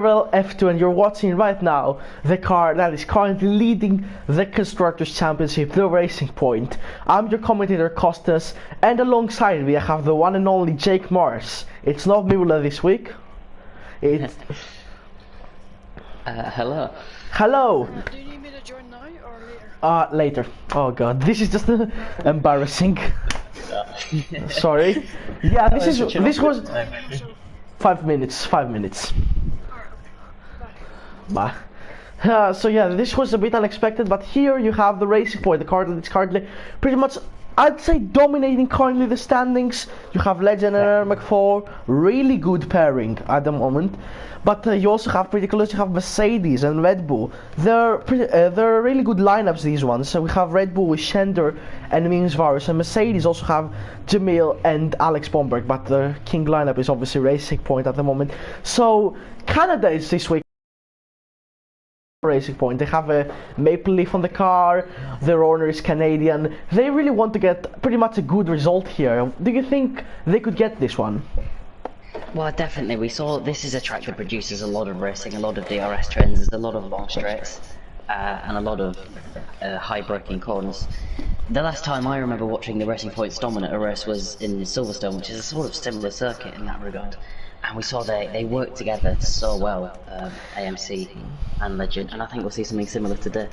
Well, F2, and you're watching right now the car that is currently leading the Constructors' Championship, the Racing Point. I'm your commentator, Costas, and alongside me I have the one and only Jake Morris. It's not Mula this week. It's... Hello. Hello! Do you need me to join now or later? Later. Oh god, this is just embarrassing. Sorry. Yeah, this was 5 minutes. 5 minutes. Bye. So yeah, this was a bit unexpected, but here you have the Racing Point, the car that's currently pretty much, I'd say, dominating currently the standings. You have Legend and R11, really good pairing at the moment. But you also have pretty close. You have Mercedes and Red Bull. They're really good lineups, these ones. So we have Red Bull with Schender and Minsvarus, and Mercedes also have Jamil and Alex Bomberg. But the king lineup is obviously Racing Point at the moment. So Canada is this week. Racing Point. They have a maple leaf on the car, their owner is Canadian. They really want to get pretty much a good result here. Do you think they could get this one? Well, definitely. We saw this is a track that produces a lot of racing, a lot of DRS trends, there's a lot of long straights, and a lot of high braking corners. The last time I remember watching the Racing Point's dominant race was in Silverstone, which is a sort of similar circuit in that regard. And we saw they worked together so well, AMC and Legend, and I think we'll see something similar today.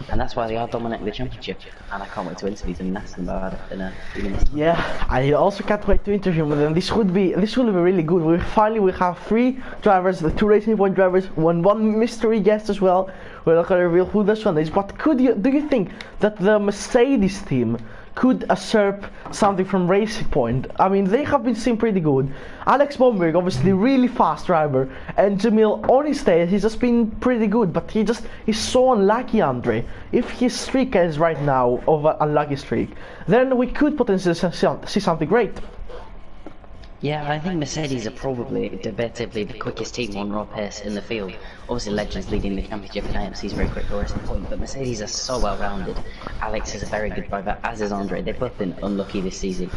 And that's why they are dominating the championship, and I can't wait to interview them and ask them about it in a few minutes. Yeah, I also can't wait to interview them. This will be really good. We finally have 3 drivers, the 2 Racing Point drivers, one mystery guest as well. We're not gonna reveal who this one is, but do you think that the Mercedes team could usurp something from Racing Point? I mean, they have been seen pretty good. Alex Bomberg, obviously really fast driver, and Jamil on his day, he's just been pretty good, but he's so unlucky, Andre. If his streak ends right now of an unlucky streak, then we could potentially see something great. Yeah, I think Mercedes are probably debatably the quickest team on raw pace in the field. Obviously Legend's leading the championship and AMC's very quick for Racing Point, but Mercedes are so well rounded. Alex is a very good driver, as is Andre. They've both been unlucky this season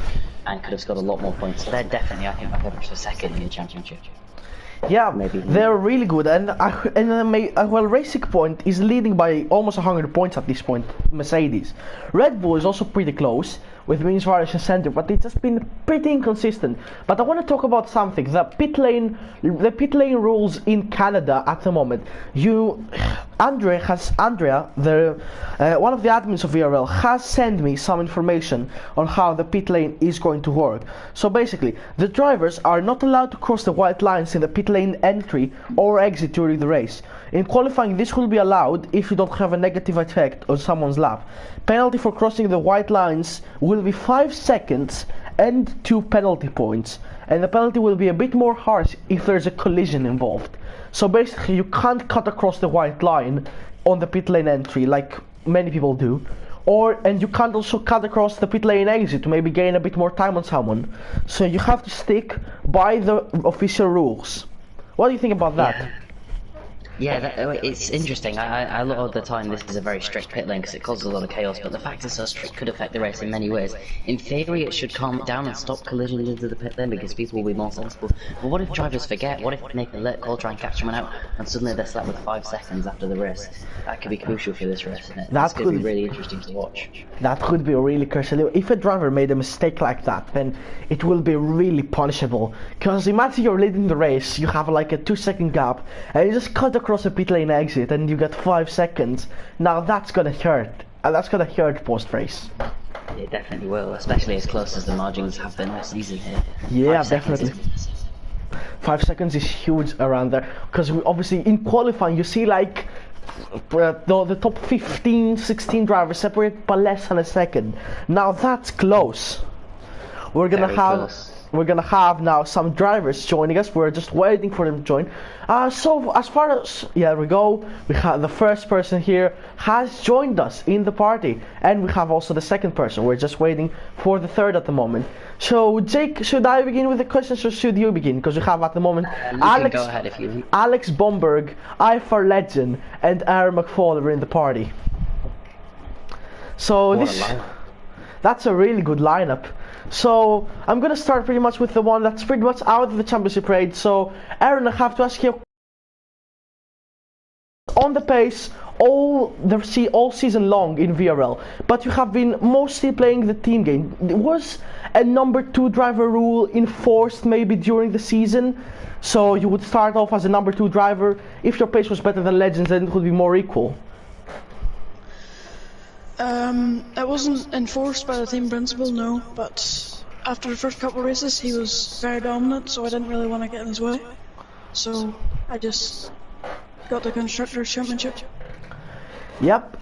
and could have scored a lot more points. So they're definitely, I think, my favourites for second in the championship. Yeah, maybe they're really good, and well, Racing Point is leading by almost 100 points at this point. Mercedes, Red Bull is also pretty close with Minsvarus and Center, but it's just been pretty inconsistent. But I want to talk about something: the pit lane rules in Canada at the moment. Andrea, one of the admins of VRL, has sent me some information on how the pit lane is going to work. So basically, the drivers are not allowed to cross the white lines in the pit lane entry or exit during the race. In qualifying, this will be allowed if you don't have a negative effect on someone's lap. Penalty for crossing the white lines will be 5 seconds and 2 penalty points, and the penalty will be a bit more harsh if there's a collision involved. So basically, you can't cut across the white line on the pit lane entry like many people do, and you can't also cut across the pit lane exit to maybe gain a bit more time on someone. So you have to stick by the official rules. What do you think about that? Yeah, it's interesting. A lot of the time this is a very strict pit lane because it causes a lot of chaos, but the fact it's so strict could affect the race in many ways. In theory, it should calm it down and stop collisions into the pit lane because people will be more sensible. But what if drivers forget? What if they make a late call, try and catch someone out, and suddenly they're slapped with 5 seconds after the race? That could be crucial for this race, isn't it? That could be really interesting to watch. That could be really crucial. If a driver made a mistake like that, then it will be really punishable. Because imagine you're leading the race, you have like a 2-second gap, and you just cut across a pit lane exit and you get 5 seconds. Now that's gonna hurt, and that's gonna hurt post-race. It definitely will, especially as close as the margins have been all season here. Yeah, definitely. 5 seconds is huge around there, because obviously in qualifying you see like the top 15, 16 drivers separate by less than a second. Now that's close. We're gonna have now some drivers joining us. We're just waiting for them to join. So as far as, yeah, there we go. We have the first person here has joined us in the party, and we have also the second person. We're just waiting for the third at the moment. So Jake, should I begin with the questions or should you begin? Because we have at the moment Alex, go ahead if you want. Alex Bomberg, for Legend, and Aaron McFall in the party. So that's a really good lineup. So I'm gonna start pretty much with the one that's pretty much out of the championship raid. So Aaron, I have to ask you on the pace all season long in VRL, but you have been mostly playing the team game. Was a number 2 driver rule enforced maybe during the season? So you would start off as a number 2 driver. If your pace was better than Legends, then it would be more equal. It wasn't enforced by the team principal, no, but after the first couple of races he was very dominant, so I didn't really want to get in his way. So I just got the Constructors' Championship. Yep,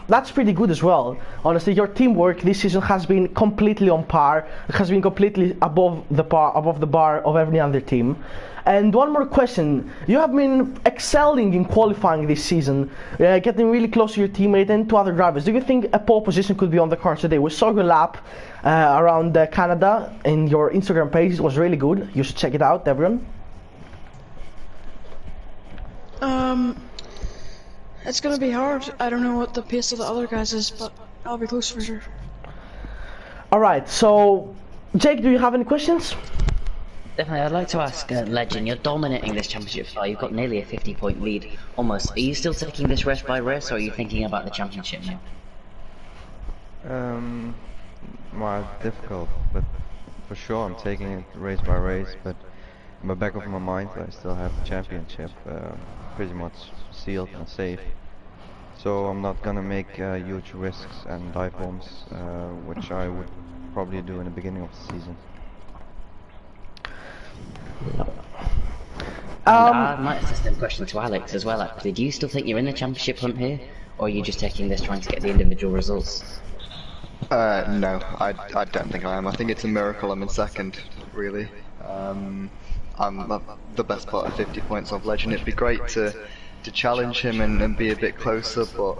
that's pretty good as well. Honestly, your teamwork this season has been completely on par. It has been completely above the bar of every other team. And one more question: you have been excelling in qualifying this season, getting really close to your teammate and to other drivers. Do you think a pole position could be on the cards today? We saw your lap around Canada in your Instagram page. It was really good. You should check it out, everyone. It's gonna be hard. I don't know what the pace of the other guys is, but I'll be close for sure. Alright, so Jake, do you have any questions? Definitely, I'd like to ask Legend, you're dominating this championship far, you've got nearly a 50-point lead, almost. Are you still taking this race by race, or are you thinking about the championship now? Well, difficult, but for sure I'm taking it race by race, but in the back of my mind I still have the championship pretty much sealed and safe. So I'm not gonna make huge risks and dive bombs, which I would probably do in the beginning of the season. I might ask the same question to Alex as well, actually. Do you still think you're in the championship hunt here, or are you just taking this trying to get the individual results? No, I don't think I am. I think it's a miracle I'm in second, really. I'm the best part of 50 points off Legend. It'd be great to challenge him and be a bit closer, but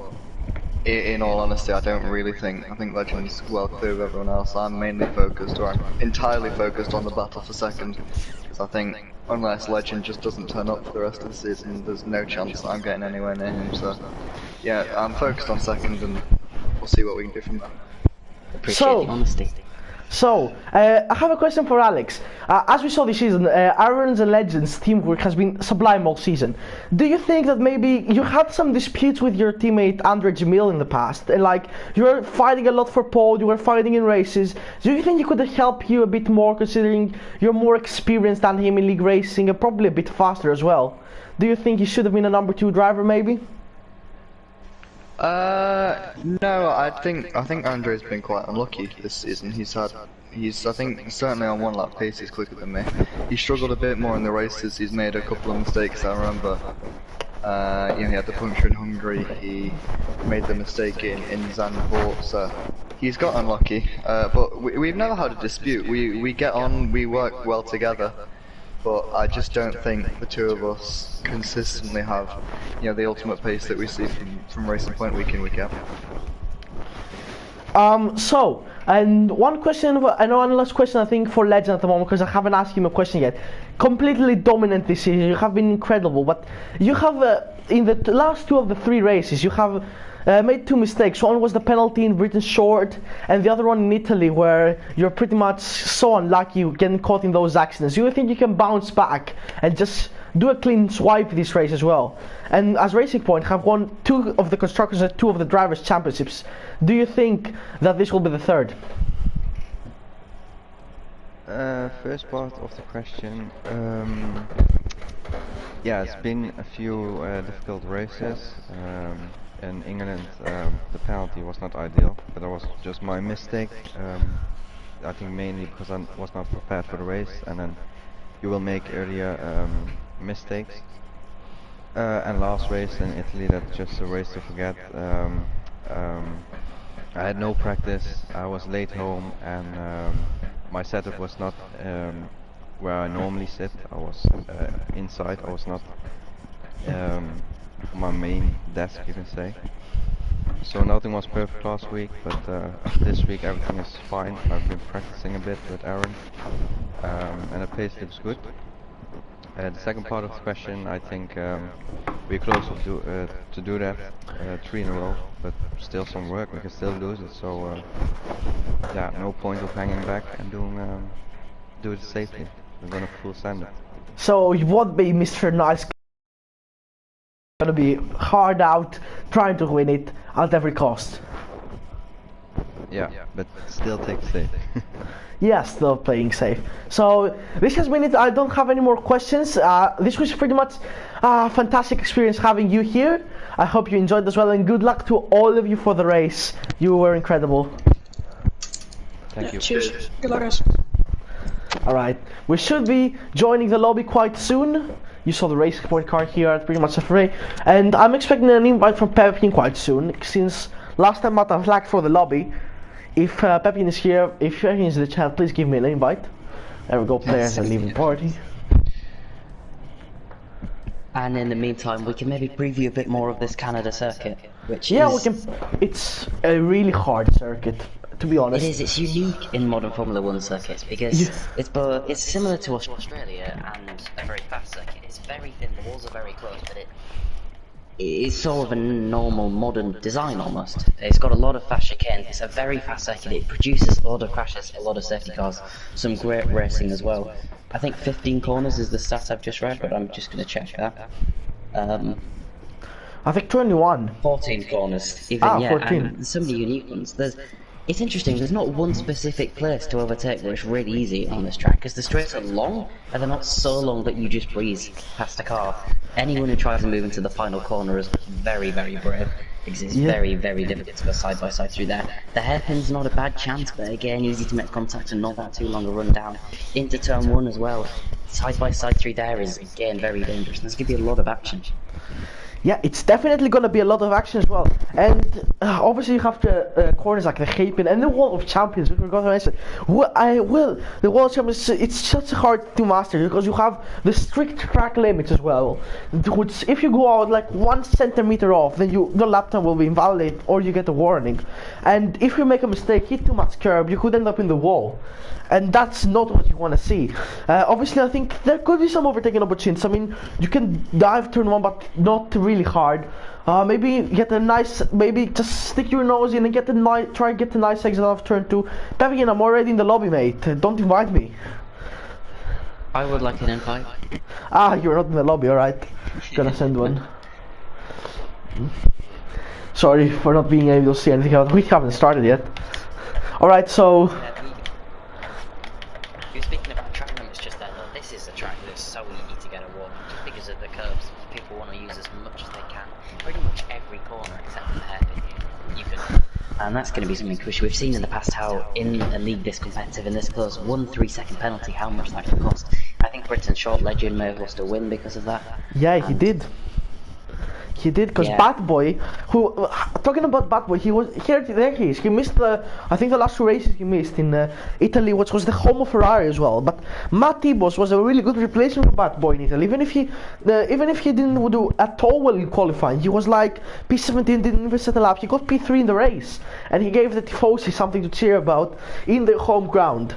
in all honesty, I don't really think. I think Legend's well clear of everyone else. I'm mainly focused, or I'm entirely focused on the battle for second, because I think unless Legend just doesn't turn up for the rest of the season, there's no chance that I'm getting anywhere near him. So yeah, I'm focused on second, and we'll see what we can do from there. Appreciate the honesty. So, I have a question for Alex. As we saw this season, R11's and Legends teamwork has been sublime all season. Do you think that maybe you had some disputes with your teammate Andre Jamil in the past? And like, you were fighting a lot for pole, you were fighting in races. Do you think he could help you a bit more, considering you're more experienced than him in league racing and probably a bit faster as well? Do you think he should have been a number 2 driver maybe? No, I think Andre's been quite unlucky this season. I think certainly on one lap pace he's quicker than me. He struggled a bit more in the races. He's made a couple of mistakes. I remember, he had the puncture in Hungary. He made the mistake in Zandvoort. So he's got unlucky. But we've never had a dispute. We get on. We work well together. But I just don't think the two of us consistently have, the ultimate pace that we see from Racing Point week in, week out. And one question, one last question I think for Legend at the moment, because I haven't asked him a question yet. Completely dominant this season, you have been incredible, but you have, in the last 2 of the 3 races, you have made 2 mistakes. One was the penalty in Britain Short, and the other one in Italy, where you're pretty much so unlucky getting caught in those accidents. Do you think you can bounce back and just do a clean swipe this race as well? And as Racing Point have won 2 of the Constructors and 2 of the Drivers' Championships, do you think that this will be the 3rd? First part of the question, yeah, it's been a few difficult races. In England, the penalty was not ideal, but that was just my mistake. I think mainly because I was not prepared for the race, and then you will make earlier mistakes. And last race in Italy, that's just a race to forget. I had no practice, I was late home, and my setup was not where I normally sit. I was inside, I was not my main desk, you can say. So nothing was perfect last week, but this week everything is fine. I've been practicing a bit with Aaron, and the pace looks good. The second part of the question, I think we're close to do that 3 in a row, but still some work. We can still lose it, so yeah, no point of hanging back and do it safely. We're gonna full send it. So you won't be Mr. Nice gonna be hard out, trying to win it at every cost. Yeah, but still take safe. Yeah, still playing safe. So this has been it. I don't have any more questions. This was pretty much a fantastic experience having you here. I hope you enjoyed as well, and good luck to all of you for the race. You were incredible. Thank you. Cheers. Good luck, guys. Alright, we should be joining the lobby quite soon. You saw the race report card here at pretty much every, and I'm expecting an invite from Pepin quite soon, since last time I flagged for the lobby. If Pepin is here, if Pepin is in the chat, please give me an invite. There we go, players are leaving party. And in the meantime, we can maybe preview a bit more of this Canada circuit, which Yeah, is... we can. It's a really hard circuit, to be honest. It is. It's unique in modern Formula 1 circuits because it's similar to Australia and a very fast circuit. It's very thin. The walls are very close, but it's sort of a normal modern design almost. It's got a lot of fast chicane. It's a very fast circuit. It produces a lot of crashes, a lot of safety cars, some great racing as well. I think 15 corners is the stat I've just read, but I'm just going to check that. I think 21. 14 corners, even, 14. and some of the unique ones. It's interesting, there's not one specific place to overtake where it's really easy on this track, because the straights are long, and they're not so long that you just breeze past a car. Anyone who tries to move into the final corner is very, very brave, because it's very, very difficult to go side by side through there. The hairpin's not a bad chance, but again, easy to make contact and not that too long a run down. Into turn 1 as well, side by side through there is again very dangerous, and there's going to be a lot of action. Yeah, it's definitely gonna be a lot of action as well, and obviously you have the corners like the Hapen and the Wall of Champions. We forgot to mention. The Wall of Champions. It's such hard to master because you have the strict track limits as well. Which, if you go out like 1 centimeter off, then the lap time will be invalid or you get a warning. And if you make a mistake, hit too much curb, you could end up in the wall. And that's not what you want to see. Obviously, I think there could be some overtaking opportunities. I mean, you can dive turn 1, but not really hard. Maybe get a nice, maybe just stick your nose in and get try to get a nice exit out of turn 2. Pevin, I'm already in the lobby, mate. Don't invite me. I would like an invite. You're not in the lobby, alright. Gonna send one. Sorry for not being able to see anything else. We haven't started yet. Alright, so... You're speaking about track limits just then. Look, this is a track that's so easy to get a warning just because of the curves. People want to use as much as they can. Pretty much every corner except for the hairpin you can. And that's going to be something which we've seen in the past, how in a league this competitive and this close, 1 3-second penalty, how much that can cost. I think Britain's short legend may have lost a win because of that. Yeah, he did. He did, because Bad Boy, who, talking about Bad Boy, he was, there he is, he missed I think the last 2 races he missed in Italy, which was the home of Ferrari as well, but Matt Tibos was a really good replacement for Bad Boy in Italy, even if he didn't do at all well in qualifying. He was like, P17 didn't even set a lap, he got P3 in the race, and he gave the Tifosi something to cheer about in the home ground.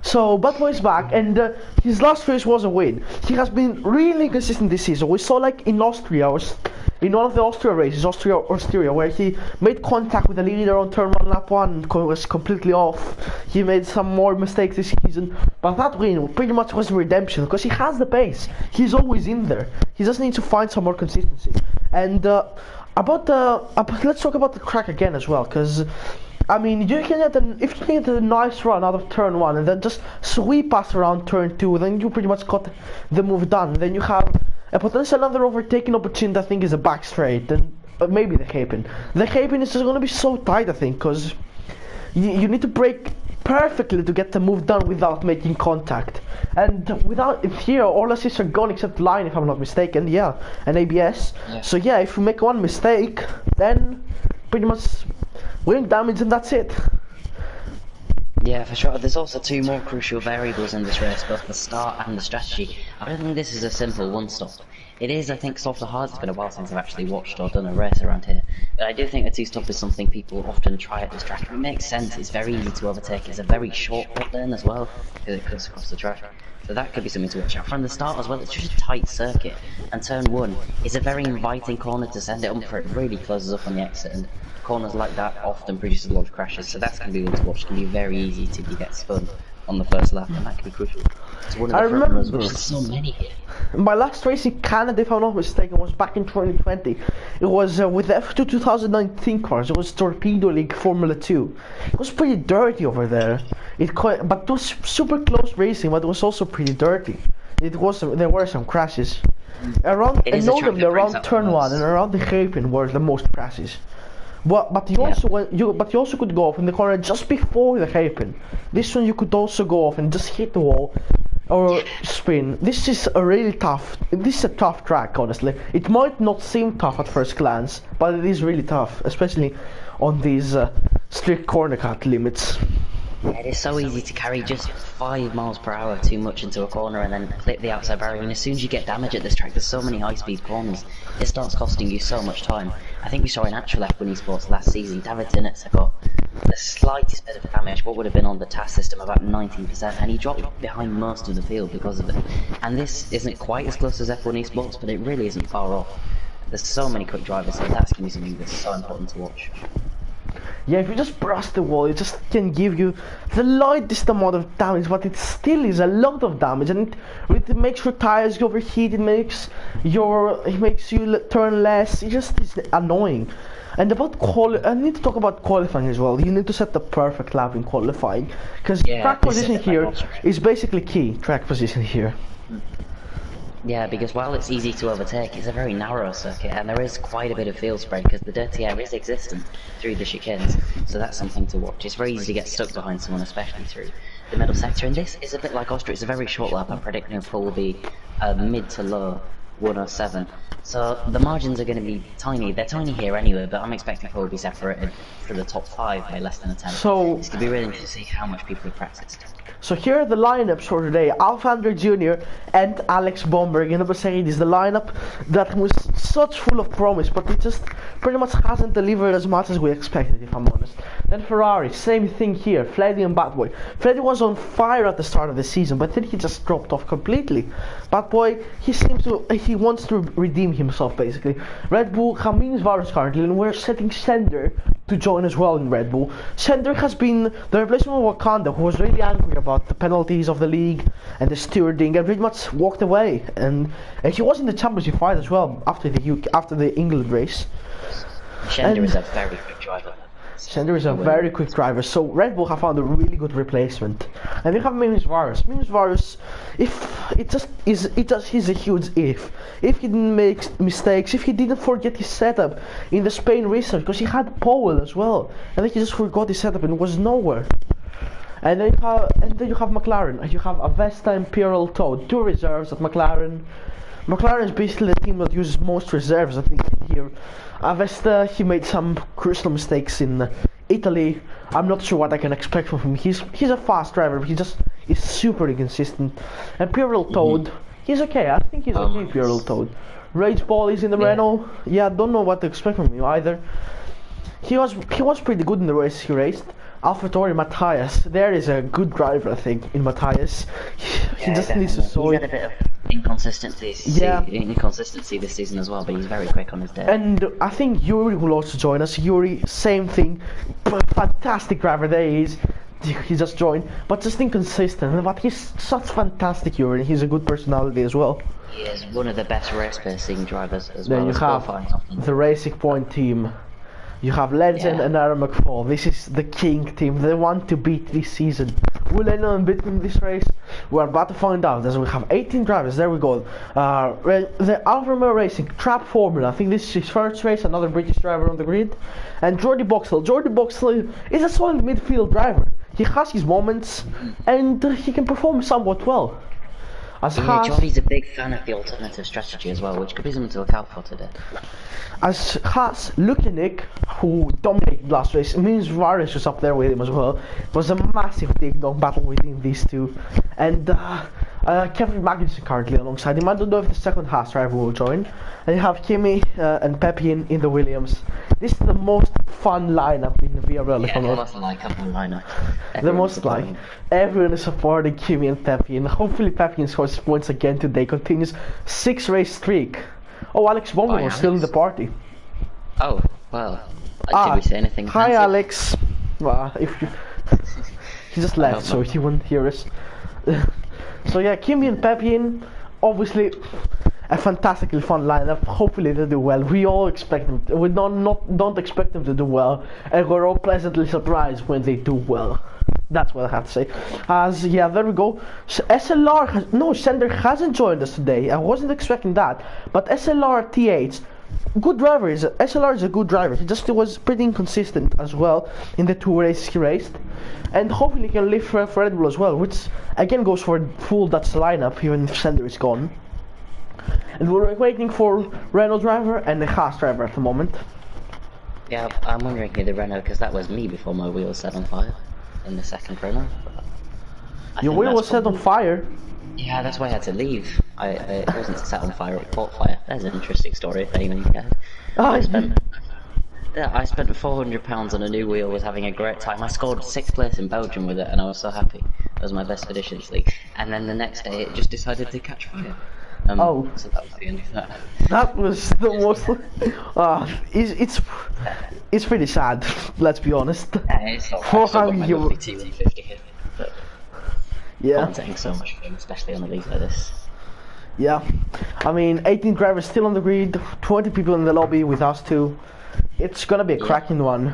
So Bad Boy is back, and his last race was a win. He has been really consistent this season. We saw like in Austria, in one of the Austria races, Austria, where he made contact with the leader on turn 1, lap 1, was completely off. He made some more mistakes this season, but that win pretty much was redemption, because he has the pace. He's always in there. He just needs to find some more consistency. And let's talk about the track again as well, because I mean, if you can get a nice run out of turn 1 and then just sweep past around turn 2, then you pretty much got the move done. Then you have a potential another overtaking opportunity, I think, is a back straight, and maybe the hairpin. The hairpin is just going to be so tight, I think, because you need to brake perfectly to get the move done without making contact. And here, all assists are gone except line, if I'm not mistaken, and ABS. Yeah. So yeah, if you make one mistake, then pretty much wing damage and that's it. Yeah, for sure. There's also 2 more crucial variables in this race, both the start and the strategy. I don't think this is a simple one-stop. It is, I think, soft or hard. It's been a while since I've actually watched or done a race around here. But I do think a 2-stop is something people often try at this track. It makes sense. It's very easy to overtake. It's a very short pit lane as well, because it cuts across the track. So that could be something to watch out. From the start as well, it's just a tight circuit. And turn 1 is a very inviting corner to send it on for. It really closes up on the exit. And corners like that often produce a lot of crashes, so that's going to be one to watch. It can be very easy to get spun on the first lap, and that can be crucial. It's one of I the front runners, remember. which there's so many here. My last race in Canada, if I'm not mistaken, was back in 2020. It was with the F2 2019 cars. It was Torpedo League Formula 2. It was pretty dirty over there. But it was super close racing, but it was also pretty dirty. There were some crashes. Notably around turn 1 and around the hairpin were the most crashes. But you also could go off in the corner just before the hairpin. This one you could also go off and just hit the wall or spin. This is a tough track, honestly. It might not seem tough at first glance, but it is really tough, especially on these strict corner cut limits. It is so easy to carry just 5 miles per hour too much into a corner and then clip the outside barrier. And as soon as you get damage at this track, there's so many high-speed corners, it starts costing you so much time. I think we saw in actual F1 Esports last season, David Dinitz got the slightest bit of damage, what would have been on the TAS system, about 19%, and he dropped behind most of the field because of it. And this isn't quite as close as F1 Esports, but it really isn't far off. There's so many quick drivers, so that's going to be something that's so important to watch. Yeah, if you just brush the wall, it just can give you the lightest amount of damage, but it still is a lot of damage, and it makes your tires overheat. It makes you turn less. It just is annoying. And I need to talk about qualifying as well. You need to set the perfect lap in qualifying, because track position here is basically key. Track position here. Yeah, because while it's easy to overtake, it's a very narrow circuit, and there is quite a bit of field spread because the dirty air is existent through the chicanes, so that's something to watch. It's very easy to get stuck behind someone, especially through the middle sector, and this is a bit like Austria. It's a very short lap. I'm predicting Paul will be mid to low 107, so the margins are going to be tiny. They're tiny here anyway, but I'm expecting Paul will be separated for the top 5 by less than a 10. So it's going to be really interesting to see how much people have practiced. So here are the lineups for today. Alfandre Jr. and Alex Bomberg in the Mercedes. The lineup that was such full of promise, but it just pretty much hasn't delivered as much as we expected, if I'm honest. Then Ferrari, same thing here. Freddy and Batboy. Freddy was on fire at the start of the season, but then he just dropped off completely. Batboy, he wants to redeem himself, basically. Red Bull, James Varus currently, and we're setting Sender to join as well in Red Bull. Sender has been the replacement of Wakanda, who was really angry about the penalties of the league and the stewarding, and pretty much walked away. And he was in the championship fight as well after the England race. Sender is a very quick driver. Sender is a very quick driver, so Red Bull have found a really good replacement. And we have Mimis Varus. Mimis Varus, he's a huge if. If he didn't make mistakes, if he didn't forget his setup in the Spain restart, because he had Powell as well, and then he just forgot his setup and was nowhere. And then you have McLaren. You have Avesta and Pierrot Toad, 2 reserves at McLaren. McLaren is basically the team that uses most reserves, I think, here. Avesta, he made some crucial mistakes in Italy. I'm not sure what I can expect from him. He's a fast driver, but he just is super inconsistent. And Pierrot Toad, he's okay. I think he's okay, Pierrot Toad. Rage Ball is in the Renault. Yeah, I don't know what to expect from him either. He was pretty good in the race he raced. AlphaTauri Matthias, there is a good driver, I think, in Matthias. He just needs to show it. He's had a bit of inconsistency this season as well, but he's very quick on his day. And I think Yuri will also join us. Yuri, same thing, fantastic driver there he is. He just joined, but just inconsistent. But he's such fantastic Yuri, and he's a good personality as well. He is one of the best race racing drivers as then well. Then you have the Racing Point team. You have Legend and Aaron McFall. This is the king team. They want to beat this season. Will anyone beat them this race? We're about to find out, as we have 18 drivers. There we go. The Alfa Romeo Racing Trap Formula. I think this is his first race. Another British driver on the grid. And Jordi Boxall. Jordi Boxall is a solid midfield driver. He has his moments, and he can perform somewhat well. Jordi's a big fan of the alternative strategy as well, which could be something to look out for today. As Haas, Lukinik, who dominated last race, means Varus was up there with him as well. It was a massive ding-dong battle between these two. And Kevin Magnussen currently alongside him. I don't know if the second Haas driver will join. And you have Kimi and Pepin in the Williams. This is the most fun lineup in the VRL. Yeah, the most likeable lineup. The most like. Everyone is supporting Kimi and Pepin. Hopefully Pepin scores points again today. Continues 6-race streak. Oh, Alex Bomber was still in the party. Oh, well. Did we say anything? Hi, Alex. Well, if you... he just left, so he wouldn't hear us. So yeah, Kimi and Pepin, obviously a fantastically fun lineup. Hopefully they do well. We all expect them. We don't expect them to do well, and we're all pleasantly surprised when they do well. That's what I have to say. As yeah, there we go. SLR Sender hasn't joined us today. I wasn't expecting that, but SLR TH, good driver. SLR is a good driver. He just was pretty inconsistent as well in the 2 races he raced, and hopefully he can live for Red Bull as well, which again goes for full Dutch lineup even if Sender is gone. And we're waiting for Renault driver and the Haas driver at the moment. Yeah, I'm wondering who the Renault, because that was me before my wheel set on fire in the second Renault. Your wheel was set on fire? Yeah, that's why I had to leave. I wasn't set on fire, it caught fire. That's an interesting story if anyone cares. I spent £400 on a new wheel, was having a great time. I scored 6th place in Belgium with it, and I was so happy. It was my best Editions League. And then the next day it just decided to catch fire. So that was the end of that. That was the most. It's pretty sad. Let's be honest. It's all right. For how you. T150 here, but yeah. Commentating so much fun, especially on a league like this. Yeah, I mean, 18 drivers still on the grid, 20 people in the lobby with us too. It's gonna be a cracking one.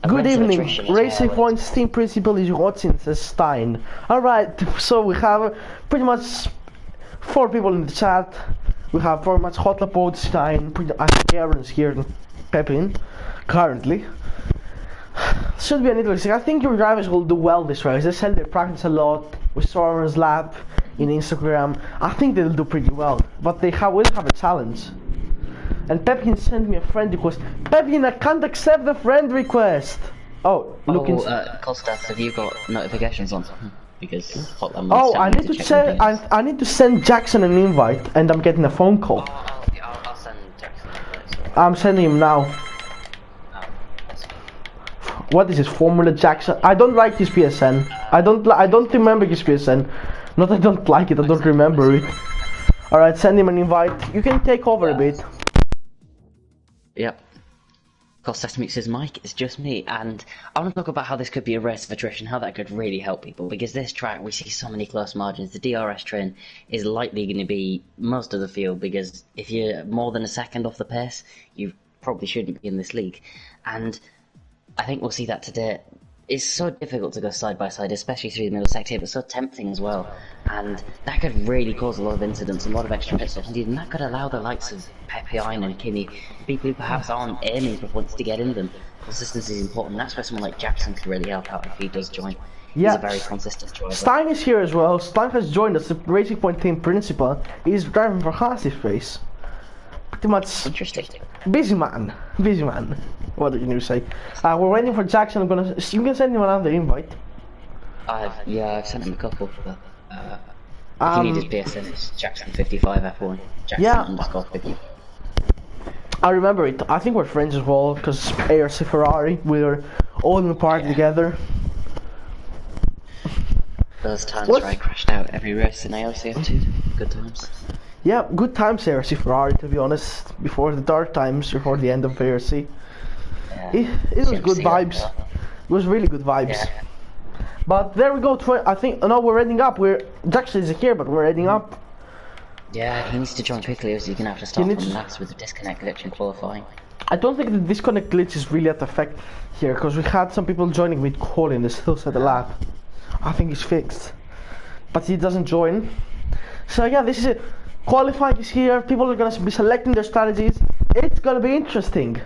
Good evening, Racing Points team principal is Watson, says Stein. Alright, so we have pretty much 4 people in the chat. We have very much Hotlapod, Stein, I think Aaron's here and Pepin, currently. Should be an interesting. I think your drivers will do well this race. They said they practice a lot. We saw Aaron's lap in Instagram. I think they'll do pretty well, but they will have a challenge. And Pepin sent me a friend request. Pepin, I can't accept the friend request. Oh, look Kostas, have you got notifications on? Because Hotline. Oh, I need to send. I need to send Jackson an invite, and I'm getting a phone call. I'll send Jackson an invite. I'm sending him now. What is his Formula Jackson? I don't like his PSN. I don't remember his PSN. Not I don't like it. I don't remember it. All right, send him an invite. You can take over a bit. Yep. Kostas mutes his mic, it's just me, and I want to talk about how this could be a race of attrition, how that could really help people, because this track, we see so many close margins. The DRS train is likely going to be most of the field, because if you're more than a second off the pace, you probably shouldn't be in this league, and I think we'll see that today. It's so difficult to go side by side, especially through the middle sector, but so tempting as well. And that could really cause a lot of incidents, a lot of extra pit stops, and that could allow the likes of Pepin and Kimi, people who perhaps aren't aiming for points to get in them. Consistency is important. That's where someone like Jackson can really help out if he does join. Yeah. He's a very consistent driver. Stein is here as well. Stein has joined us, the Racing Point team principal. He's driving for Haas this race. Pretty much interesting. Busy man. What did you say? We're waiting for Jackson. You can send him another invite. I've sent him a couple, but if you need his PSN, it's Jackson55F1. Jackson_50. I remember it. I think we're friends as well, because ARC Ferrari, we're all in the party together. Those times where I crashed out every race in ALCF2. Good times. Yeah, good times ARC Ferrari, to be honest. Before the dark times, before the end of ARC. Yeah. It was good vibes. It was really good vibes. Yeah. But there we go. I think now we're heading up. Jackson is here, but we're heading up. Yeah, he needs to join quickly, or he's going to have to start from last with the disconnect glitch in qualifying. I don't think the disconnect glitch is really at effect here, because we had some people joining with calling. They still set a lap. I think it's fixed, but he doesn't join. So yeah, this is it. Qualifying is here. People are going to be selecting their strategies. It's going to be interesting.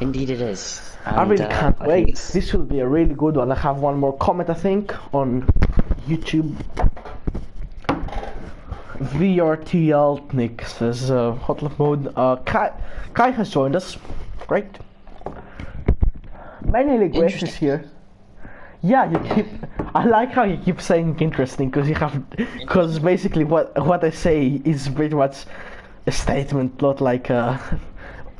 Indeed it is. And, I really can't wait. This will be a really good one. I have one more comment, I think, on YouTube. VRTL Nick says Hotlap mode. Kai has joined us. Great. Many league races here. Yeah, I like how you keep saying interesting, because basically what I say is pretty much a statement, not like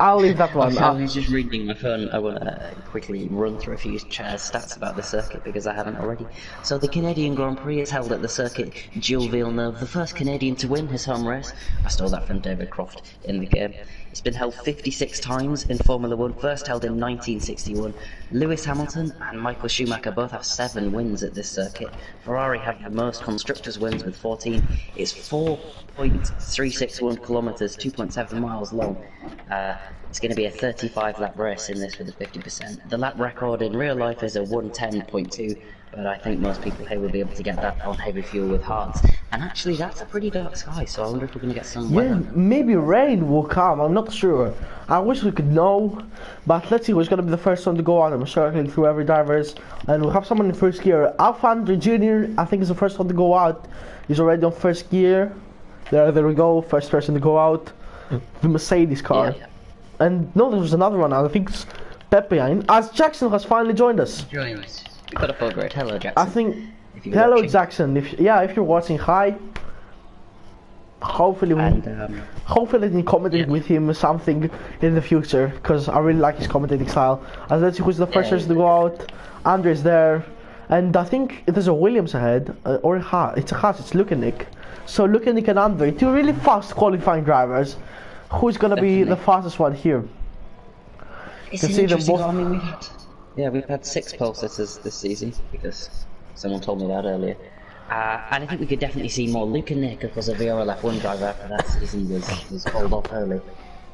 I'll leave that one. I was just reading my phone. I want to quickly run through a few stats about the circuit because I haven't already. So the Canadian Grand Prix is held at the circuit Gilles Villeneuve, the first Canadian to win his home race. I stole that from David Croft in the game. It's been held 56 times in Formula 1, first held in 1961. Lewis Hamilton and Michael Schumacher both have 7 wins at this circuit. Ferrari have the most constructors' wins with 14. It's 4.361 kilometers, 2.7 miles long. It's going to be a 35 lap race in this with a 50%. The lap record in real life is a 110.2, but I think most people here will be able to get that on heavy fuel with hards. And actually that's a pretty dark sky, so I wonder if we're going to get some weather. Maybe rain will come, I'm not sure. I wish we could know, but let's see who's going to be the first one to go on. I'm circling through every drivers, and we'll have someone in first gear. Alfandre Jr. I think is the first one to go out. He's already on first gear. There we go, first person to go out. The Mercedes car. Yeah. And no, there was another one. I think it's Pepe. As Jackson has finally joined us. We got a full grid. Hello, Jackson. I think. Hello, watching. Jackson. If you're watching, hi. Hopefully, hopefully, we commented with him something in the future because I really like his commentating style. And let's see who's the first person to go out. Andre's there, and I think there's a Williams ahead, or it's a Haas. It's Luke and Nick. So Luke and Nick and Andre, 2 really fast qualifying drivers. Who's gonna be the fastest one here? It's an interesting goal. I mean, we've had 6 pole sitters this season because someone told me that earlier. And I think we could definitely see more. Luke and Nick, of course, a VRLF1 driver after that season was called off early.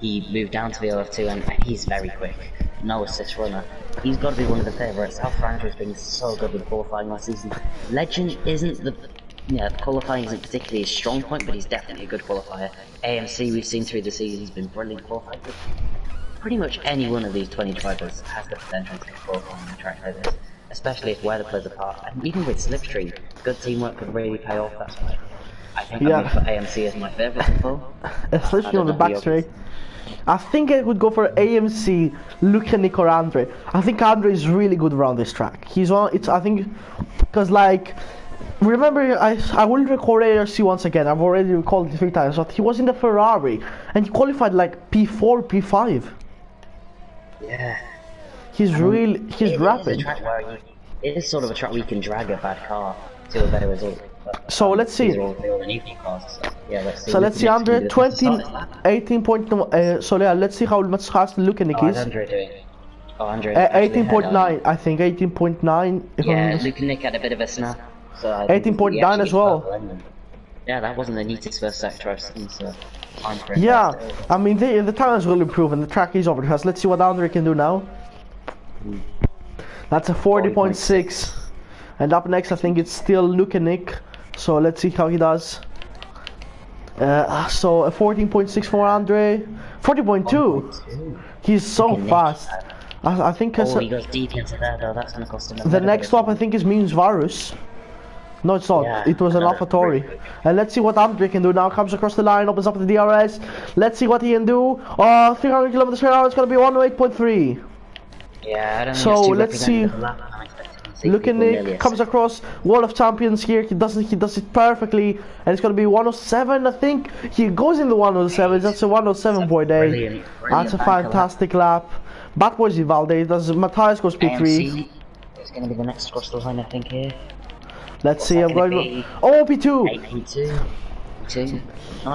He moved down to VRLF2 and he's very quick. No assist runner. He's got to be one of the favourites. Alfandre's been so good with qualifying last season. Legend isn't the... qualifying isn't particularly his strong point, but he's definitely a good qualifier. AMC we've seen through the season, he's been brilliant qualifying. Pretty much any one of these 20 drivers has the potential to qualify on a track like this, especially if weather plays a part. And even with Slipstream, good teamwork could really pay off. That's why I think I'm going for AMC as my favourite to pull. Especially on the back straight. I think I would go for AMC, Luke and Nick or Andre. I think Andre is really good around this track. He's on. I think because like. Remember, I will record ARC once again. I've already recalled it 3 times. But he was in the Ferrari and he qualified like P4, P5. Yeah. He's rapid. It is sort of a track where you can drag a bad car to a better result. But, so let's see. Let's see. Andre 18. So yeah, let's see how much fast Luke and Nick is. Andre doing? Oh, Andre. 18.9. I think 18.9. Yeah, Luke and Nick had a bit of a snap. So 18.9 as well. Yeah, that wasn't the neatest first sector I've seen, so I'm yeah, I mean the tires will improve and the track is over. Let's see what Andre can do now. That's a 40.6. And up next I think it's still Luke and Nick. So let's see how he does. So a 14.6 for Andre. 40.2. He's so fast. I think he goes deep into there though, that's gonna cost him. The next stop I think is Means Varus. No, it's not. Yeah, it was an AlphaTauri. And let's see what Andre can do now. Comes across the line, opens up the DRS. Let's see what he can do. 300 kilometers per hour. It's going to be 108.3. Yeah, I don't think so let's see. Look at Nick. Comes across Wall of Champions here. He does it perfectly. And it's going to be 107, I think. He goes in the 107. That's a 107 boy day. Brilliant That's a fantastic lap. Bad boys in Valde. Matthias goes P3. It's going to be the next across the line, I think, here. Let's see, I'm going. Oh, P2! P2.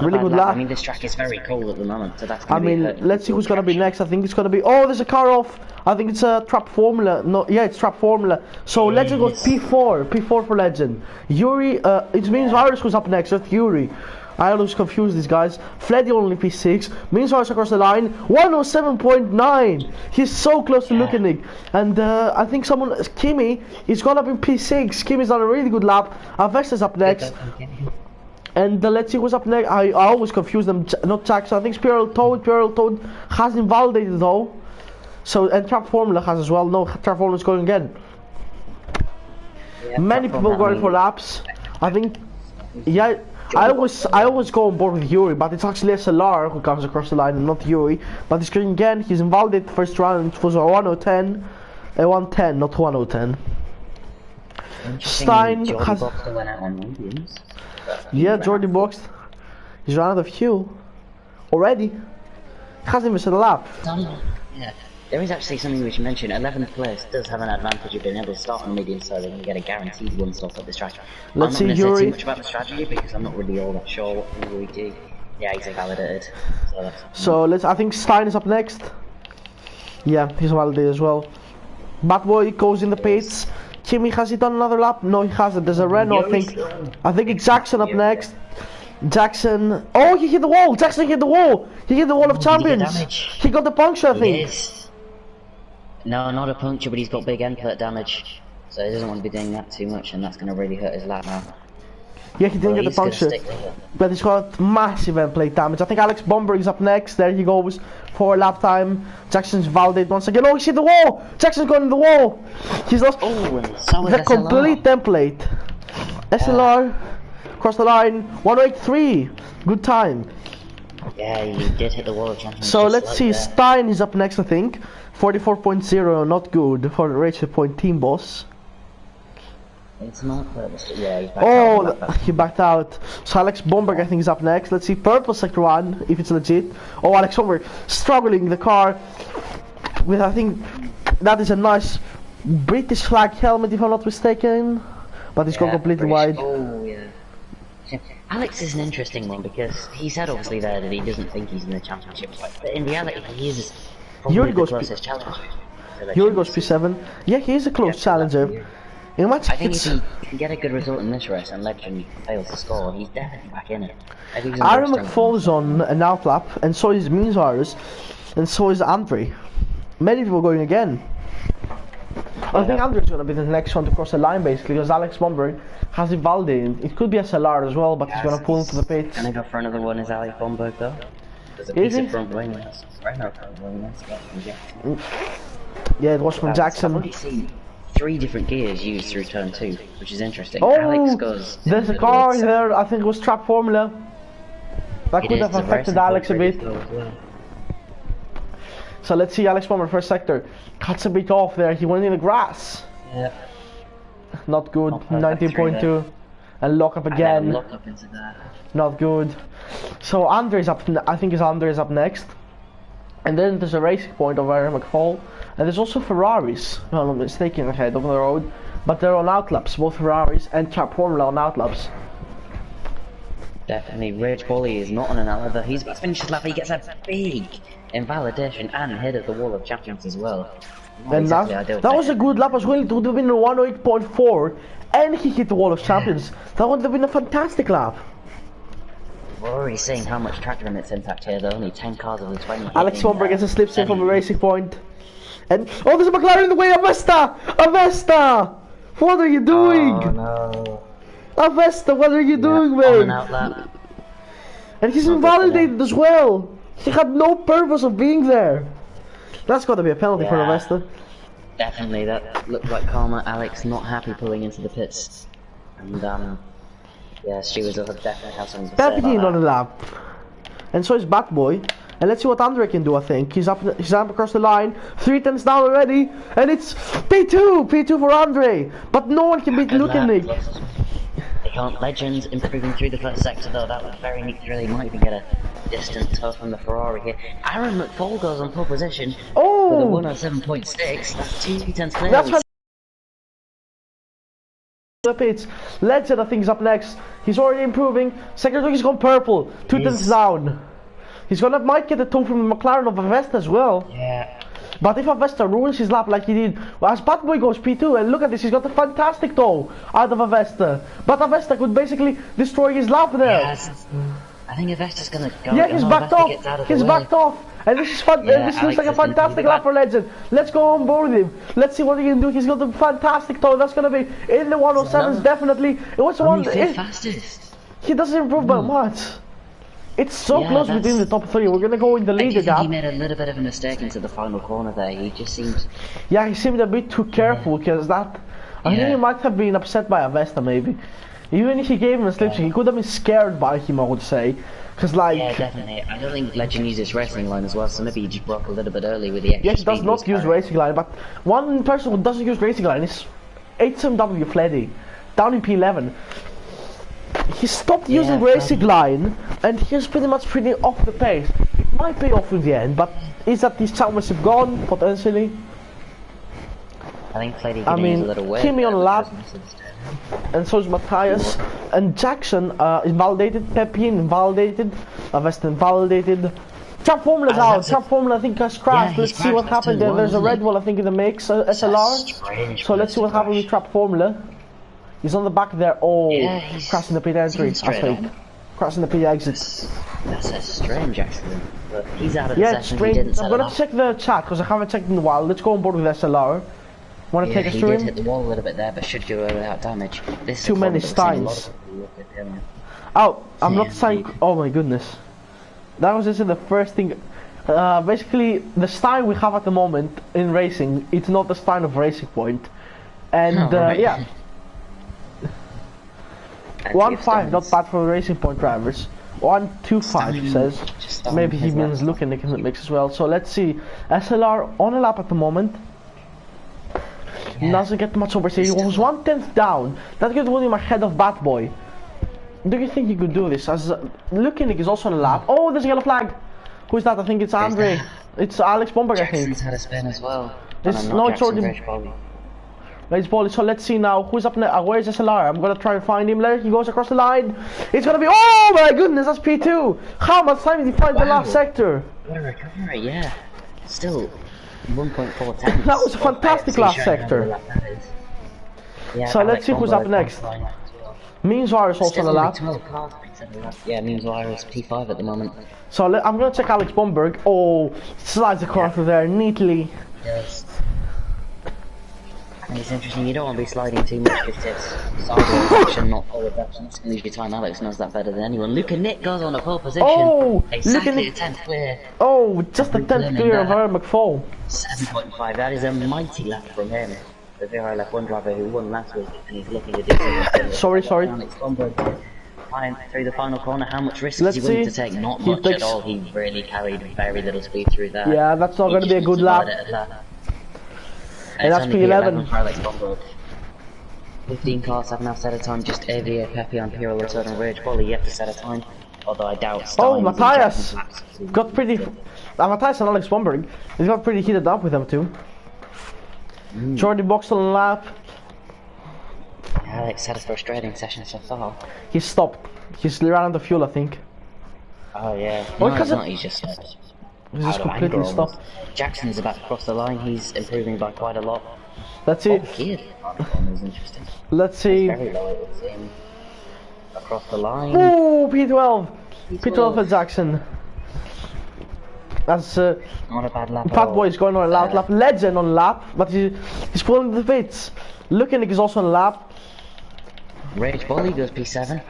Really good lap. I mean, this track is very cold at the moment, so that's going to be let's see who's going to be next. I think it's going to be. Oh, there's a car off. I think it's a Trap Formula. No, yeah, it's Trap Formula. So Legend goes P4. P4 for Legend. Yuri, it means Iris goes up next. That's Yuri. I always confuse these guys. Fleddy only P6. Means Iris across the line. 107.9. He's so close to Lukanik. And I think Kimi is gonna be P6. Kimi's done a really good lap. Avesta's up next. And let's see who's up next. I always confuse them. Not Jackson. I think Spiral Toad has invalidated though. So and Trap Formula has as well. No, Trap Formula is going again. Yeah, many people going for laps. I think. Yeah. I always go on board with Yuri, but it's actually SLR who comes across the line and not Yuri. But he's going again. He's invalidated the first round. It was a 110, a 110, not 110. Stein has. Yeah, Jordy boxed. He's run out of fuel already. Hasn't even set a lap. Yeah. There is actually something we should mention. 11th place does have an advantage of being able to start on the medium, so they can get a guaranteed one stop at the track. Let's see, I'm not going to say Yuri. too much about the strategy because I'm not really all that sure what Yuri do. Yeah, he's invalidated. So I think Stein is up next. Yeah, he's validated as well. Batboy goes in the pits. Kimi, has he done another lap? No, he hasn't. There's a Renault, I think. I think it's Jackson up next. Jackson. Oh, he hit the wall. Jackson hit the wall. He hit the wall of champions. He got the puncture, I think. Yes. No, not a puncture, but he's got big end plate damage. So he doesn't want to be doing that too much, and that's going to really hurt his lap now. Yeah, he didn't get the puncture, but he's got massive end plate damage. I think Alex Bomberg is up next. There he goes for a lap time. Jackson's validated once again. Oh, he hit the wall. Jackson's going in the wall. He's lost the complete template. SLR across the line. 183. Good time. Yeah, you did hit the wall of champions. So let's see. Stein is up next, I think. 44.0, not good for the Rachel Point team boss. It's not, yeah, he's backed out. He backed out. So Alex Bomberg, I think, is up next. Let's see, purple sector 1, if it's legit. Oh, Alex Bomberg struggling in the car with, I think, that is a nice British flag helmet, if I'm not mistaken. But it's gone completely wide. Oh, yeah. Alex is an interesting one because he said obviously there that he doesn't think he's in the championship, but in reality he is probably the closest challenger. Yuri goes P7. Yeah, he is a close challenger. I think if he can get a good result in this race and Legend fails to score, he's definitely back in it. Aaron McFall is on an outlap, and so is Meansars, and so is Andre. Many people going again. I think Andre's going to be the next one to cross the line, basically, because Alex Bomberg has it validated. It could be SLR as well, but he's going to pull into the pits. Can I go for another one? Is Alex Bomberg though? There's a piece of front wing. Yeah, it was from Jackson. I've already seen 3 different gears used through turn 2, which is interesting. Oh, Alex goes. There's a car there. I think it was Trap Formula. That could have affected Alex a bit. So let's see Alex Bomber first sector. Cuts a bit off there. He went in the grass. Yeah. Not good. 19.2. And lock up again. Lock up into that. Not good. So Andre's up. I think Andre's up next. And then there's a racing point of Aaron McFall. And there's also Ferraris, if I'm not mistaken, ahead of the road. But they're on outlaps, both Ferraris and Trap Formula on outlaps. Definitely, Rage Bolly is not on an outlap. He's about to finish his lap, he gets a big invalidation and hit at the wall of champions as well. And that was a good lap as well. It would have been a 108.4 and he hit the wall of champions. That would have been a fantastic lap. We're already seeing how much track limits impact here though, only 10 cars of the 20. Alex Bomberg gets a slipstream from a racing point. And oh, there's a McLaren in the way. Avesta! Avesta! What are you doing? Oh no. Avesta, what are you doing, man? And he's invalidated as well. He had no purpose of being there. That's got to be a penalty for Avesta. Definitely, that looked like karma. Alex not happy pulling into the pits. And yeah, she was definitely have something to say about on the lap. And so is Batboy. And let's see what Andre can do, I think. He's up across the line. 3 tenths down already. And it's P2! P2 for Andre. But no one can beat Luke and Nick. They can't. Legends improving through the first sector though. That was very neat. Really might even get a distant tow from the Ferrari here. Aaron McFall goes on pole position. Oh! With a 107.6. That's 2 tenths clear. That's what the pits. Legend, I think, is up next. He's already improving. Second he's gone purple. 2 tenths down. He's might get a tow from the McLaren of Avesta as well. Yeah. But if Avesta ruins his lap like he did, well, as Batboy goes P2, and look at this, he's got a fantastic tow out of Avesta. But Avesta could basically destroy his lap there. Yes. I think Avesta's gonna go. Yeah, he's backed off. He's backed off. And this is fun. This looks like a fantastic lap for Legend. Let's go on board with him. Let's see what he can do. He's got a fantastic tow. That's gonna be in the 107s, definitely. It was one. Fastest. He doesn't improve by much. It's so close between the top 3. We're gonna go in the leader gap. He made a little bit of a mistake into the final corner there. He just seemed. Yeah, he seemed a bit too careful because that. I think he might have been upset by Avesta maybe. Even if he gave him a slipstream, he could have been scared by him, I would say. Cause like. Yeah, definitely. I don't think Legend uses racing line as well, so maybe he just broke a little bit early with the extra he does not use racing line, but one person who doesn't use racing line is 87W Fleddy, down in P11. He stopped using racing line, and he's pretty much off the pace. might pay off in the end, but is that this championship gone, potentially? I think Lady I mean, is a little weird. Kimi on lap, and so is Matthias, and Jackson invalidated, Pepe invalidated, Weston invalidated. Trap Formula's out, Trap Formula I think has crashed. Let's see what happened there. There's a Red Bull I think in the mix, SLR. So let's see what happened with Trap Formula. He's on the back there. Oh, yeah, crashing the pit entry. I think. Crashing the pit exit. That's a strange accident. But he's out of the yeah, session. strange. I'm gonna check the chat because I haven't checked in a while. Let's go on board with SLR. Want to take us he through did him? hit the wall a little bit there, but should go without damage. This Too many steins. Oh, I'm not saying. Oh my goodness. That was just the first thing. Basically, the stein we have at the moment in racing, it's not the stein of Racing Point, and right. yeah. 1-5, not bad for Racing Point drivers. 1-2-5 he says. Maybe he means looking in the mix as well. So let's see. SLR on a lap at the moment. Doesn't get much over here. He was 1/10 down. That could put him ahead of Bat Boy. Do you think he could do this? As looking is also on a lap. Oh, there's a yellow flag. Who's that? I think it's Andre. It's Alex Bomberg, I think. Jackson's had a spin as well. No, it's already. Race ball. So let's see now who's up next. Where's SLR? I'm gonna try and find him. There he goes across the line. It's gonna be. Oh my goodness, that's P2. How much time did he find the last sector? What a recovery, yeah. Still 1.4 tenths. That was a fantastic last sector. Yeah, so let's see who's up next. Means Virus also on the lap. Yeah, Means Virus P5 at the moment. So I'm gonna check Alex Bomberg. Oh, slides the car through there neatly. Yes. And it's interesting, you don't want to be sliding too much because it's sideways action, not forward action. It's going to lose your time. Alex knows that better than anyone. Luca Nick goes on a pole position. Oh! Exactly a 10th clear. Oh, just a 10th clear of Aaron McFall. 7.5, that is a mighty lap from him. The Vero F1 driver who won last week, and he's looking to do something. Sorry. Alex Bomberg flying through the final corner. How much risk is he willing to take? Not much at all. He really carried very little speed through there. Yeah, that's not going to be a good lap. And that's P11. 15 cars have now set a time, just Avia, Pepe, and Piro Latour and Rage Bolly yet to set a time. Although I doubt Oh, Matthias! Got pretty... Matthias and Alex Bomberg, he's got pretty heated up with them too. Jordy Box on the lap. Alex had a frustrating session so far. He stopped. He's ran out of fuel, I think. Oh yeah. Oh, no, he's not, he's just stopped. He's just completely stopped. Jackson's about to cross the line, he's improving by quite a lot. Let's see. Kid. Interesting. Let's see. Very low, it would seem. Across the line. Ooh, P12. P12 for Jackson. That's not a bad lap. Fat Boy's going on a loud lap. Legend on lap, but he's pulling the pits. Looking like he's also on lap. Rage Bolly goes P7.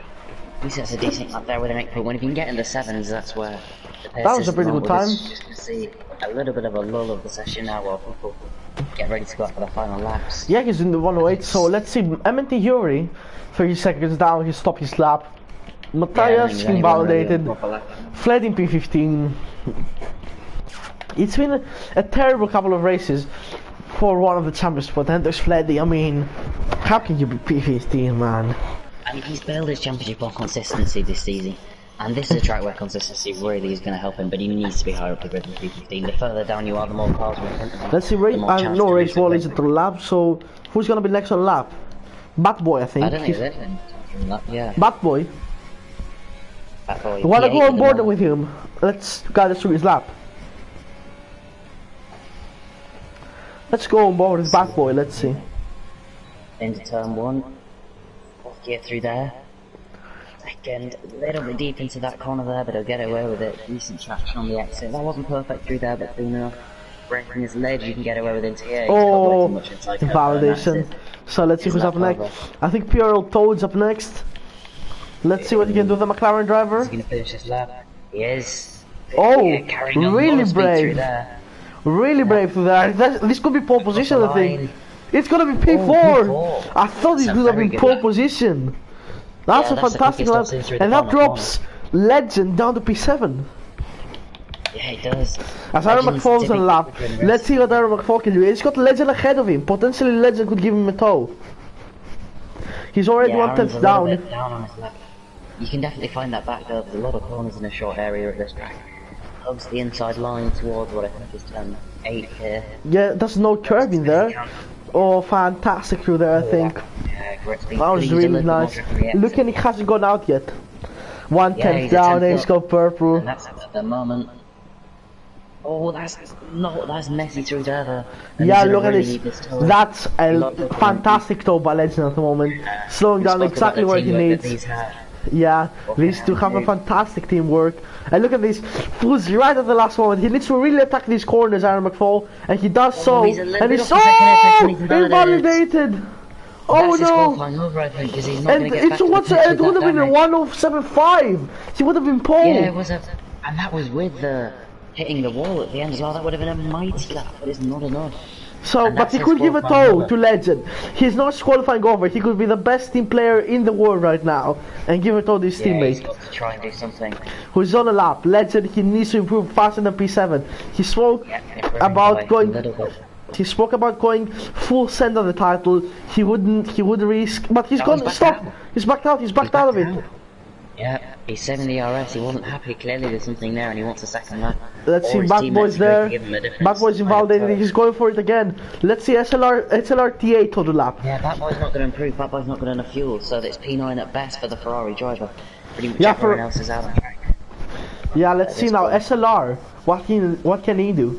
He sets a decent lap there with an 8.1. If you can get in the 7s, that's where the that was a pretty good time. Just gonna see a little bit of a lull of the session now while people get ready to go out for the final laps. Yeah, he's in the 108, so let's see. MNT Yuri, 30 seconds down, he stopped his lap. Matthias invalidated. Fled in P15. It's been a terrible couple of races for one of the champions, but Hendrix Fleddy, I mean, how can you be P15, man? I mean, he's built his championship on consistency this season. And this is a track where consistency really is going to help him, but he needs to be higher up the grid than P15. The further down you are, the more cars will front of him. Let's see, no race ball is at the lap, so who's going to be next on lap? Bat Boy, I think. I don't think there's anything lap, yeah. Bat Boy. Batboy. You want to go on board with him? Let's guide us through his lap. Let's go on board with Bat Boy, let's see. Into turn 1. Off gear through there. Again, a little bit deep into that corner there, but he'll get away with it. Decent traction on the exit. That wasn't perfect through there, but clean enough. Breaking his ledge, you can get away with into here. Oh, validation. So let's see who's up next. I think Pure Toad's up next. Let's see what he can do with the McLaren driver. He's going to finish his lap. He is. Oh, really brave. Really brave through there. This could be pole position, I think. It's going to be P4. P4. I thought this could have been pole position. That's a fantastic lap, and that drops Legend down to P7. Yeah, he does. As Aaron McFall's on lap, let's see what Aaron McFall can do. He's got Legend ahead of him. Potentially Legend could give him a tow. He's already 1/10 down. On his lap. You can definitely find that back though. There's a lot of corners in a short area at this track. hugs the inside line towards what I think is turn 8 here. Yeah, there's no curve in there. Oh, fantastic through there, I think. Yeah, That was really nice. Look, and he hasn't gone out yet. 1/10 down, and he's got purple. And that's at the moment. Oh, that's messy through there though. And Yeah, he's look at really this. need this toe. That's a fantastic toe by Legend at the moment. Slowing down Spoke about exactly the where he teamwork that needs. these have. Yeah, these two have a fantastic teamwork. And look at this, Fools right at the last moment. He needs to really attack these corners, Aaron McFall, and he does so. He's a little And bit he's off the second apex and he's invalidated. Oh That's his no! qualifying over, I think, because he's not And going to get back to the it pit with would have that been a damage. 1:07.5. He would have been pole. Yeah, it was a, and that was with the hitting the wall at the end as well. That would have been a mighty gap, but it's not enough. So, And but that's he his could give a qualifying toe over. to Legend. He's not qualifying over. He could be the best team player in the world right now and give a toe to his Yeah, he's teammate, got to try and do something. who's on a lap. Legend, he needs to improve faster than P7. He spoke Yeah, improving about by a going. little bit. He spoke about going full send on the title. He would risk, but he's No, gone. he's backed Stop. out. He's backed out. He's backed out of it. Yeah, he's saving the RS. He wasn't happy. Clearly, there's something there, and he wants a second lap. Let's Or see, his Bad teammates Boy's are going there. to give him a difference. Bad Boy's invalidated. He's going for it again. Let's see SLR T8 to the lap. Yeah, Bad Boy's not going to improve. Bad Boy's not got enough fuel, so it's P9 at best for the Ferrari driver. Pretty much Yeah, everyone for- else is out on track. Yeah, let's see That's now. cool. SLR. What can he do?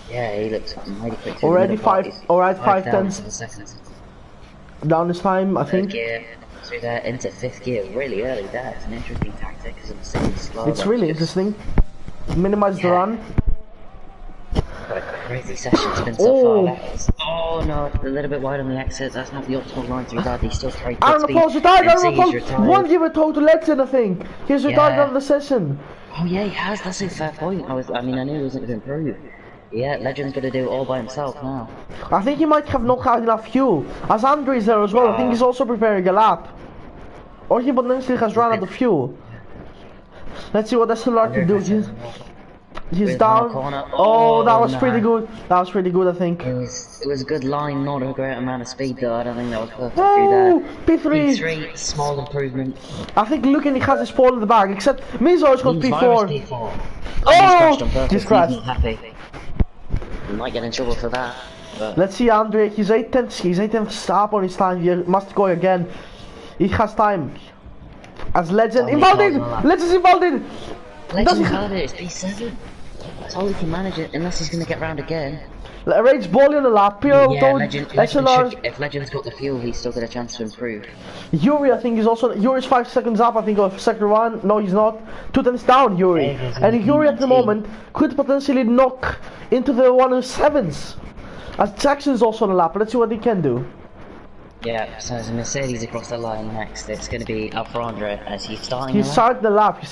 Yeah, he looks mighty quick. through the Already middle part. five- He's alright, 5 down tenths. to the second. Down his time, I Third think. gear, through there, into 5th gear, really early there. It's an interesting tactic because I'm seeing slow. It's really interesting. Minimize the Yeah. run. What a crazy session it's been so Oh. far. Oh no, a little bit wide on the exit. That's not the optimal line through that. He's still carrying Aaron good speed. McFall's retired. MC Aaron is McFall retired. won't give a toe to Legend, I think. He's retired Yeah. out of the session. Oh yeah, he has. That's a fair point. I mean, I knew he wasn't going to improve. Yeah, Legend's going to do it all by himself now. I think he might have not had enough fuel. As Andre is there as well, I think he's also preparing a lap. Or he potentially has run out of fuel. Let's see what SLR can do. He's With down. one corner. Oh, that was no. pretty good. That was pretty good, I think. It was a good line, not a great amount of speed though. I don't think that was perfect through there. Oh, P3. P3, small improvement. I think looking he has his pole in the bag, except Mizo's got Means P4. virus P4. Oh, He's crashed on purpose. he's crashed. He's not happy. He might get in trouble for that. But Let's see Andre, he's 8 tenths, up on his time, he must go again. He has time. As Legend, Oh, invalidated! he calls Legend's invalidated! Legend had it, it's P7. That's all he can manage it, unless he's going to get round again. Rage Bolly on the lap, Pierre Yeah, Toad, Legend SLR, should, if Legend's got the fuel, he's still got a chance to improve. Yuri I think is also, Yuri's 5 seconds up I think of sector 1, no he's not, 2 tenths down Yuri. Yeah, he's And Yuri at the 19. moment could potentially knock into the 107s. As Jackson's also on the lap, let's see what he can do. Yeah, so there's a Mercedes across the line next. It's going to be Alfa Andre as he's starting. He's starting the lap,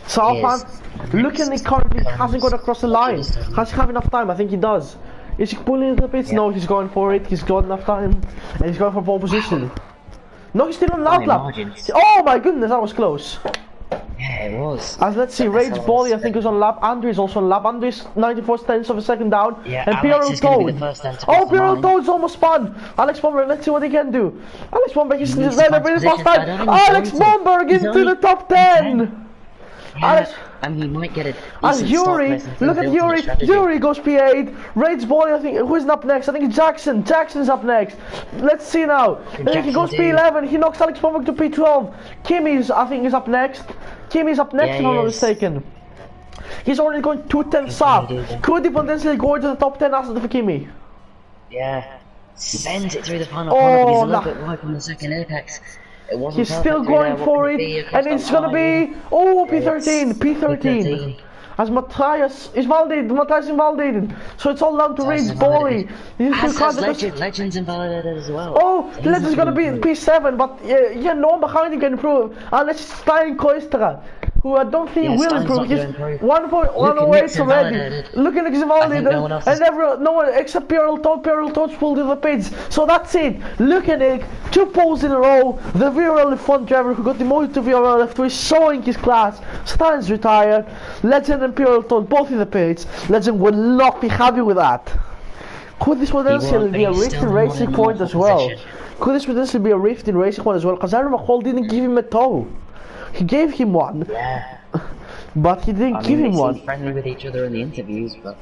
So He Alpha, is. looking he currently hasn't got across the line. Has he have enough time? I think he does. Is he pulling it a bit? Yeah. No, he's going for it. He's got enough time. And he's going for pole position. No, he's still on the Fine outlap. margins. Oh my goodness, that was close. Yeah, it was. As let's see, That's Rage how it Bolly I was. think is on lap. Andre is also on lap. Andre's 94 tenths of a second down. Yeah, and Alex Pierre is gonna be Toad. the first then to Oh, cross the Pierre line. Toad's almost spun. Alex Bomber, let's see what he can do. Alex Bomber, he's needs to very, find very position, fast but I time. don't think he's Alex going to. Bomber He's into only the top 10. 10. Yeah, Alex, I mean, he might get it. and Yuri, look at Yuri. Yuri goes P8. Rage Bolly, I think. Who's up next? I think it's Jackson. Jackson's up next. Let's see now. I think he goes Jackson do? P11. He knocks Alex Bomber to P12. Kimmy's, I think, is up next. Kimmy's up next, Yeah, if I'm he not is. mistaken. He's only going 2 tenths up. Could he potentially go into the top 10 after for Kimmy? Yeah. Sends it through the final Oh, corner, but he's a little nah. bit wide from the second apex. It wasn't He's perfect still through going there. What for could it, be across and it's that gonna line? be oh It's P13, P13. As Matthias is validated, Matthias is invalidated. So it's all down to Matthias Rage is Bolly. invalidated. You As still says can't Legend. Legend's invalidated as well. Oh, He's Legend's gonna be improve. P7, but yeah, no one behind him can improve. Unless it's Stein Koistra, who I don't think Yeah, will Stein's improve. not He's gonna improve. 1.108 already. invalidated. Looking like he's I invalidated. think no one else is- And everyone, no one except Pierre Toad pulled to the pits. So that's it. Look at it. 2 poles in a row. The VRL front driver who got demoted to VRL F2 is showing his class. Stein's retired. Legend and Pierre Toad both in the pits. Legend will not be happy with that. Could this potentially won't, be a but he's rift still in not Racing in Point the as well? position. Could this potentially be a rift in Racing Point as well? Because Aaron McFall didn't give him a toe. He gave him one. Yeah. but he didn't give him they one. seemed friendly with each other in the interviews, but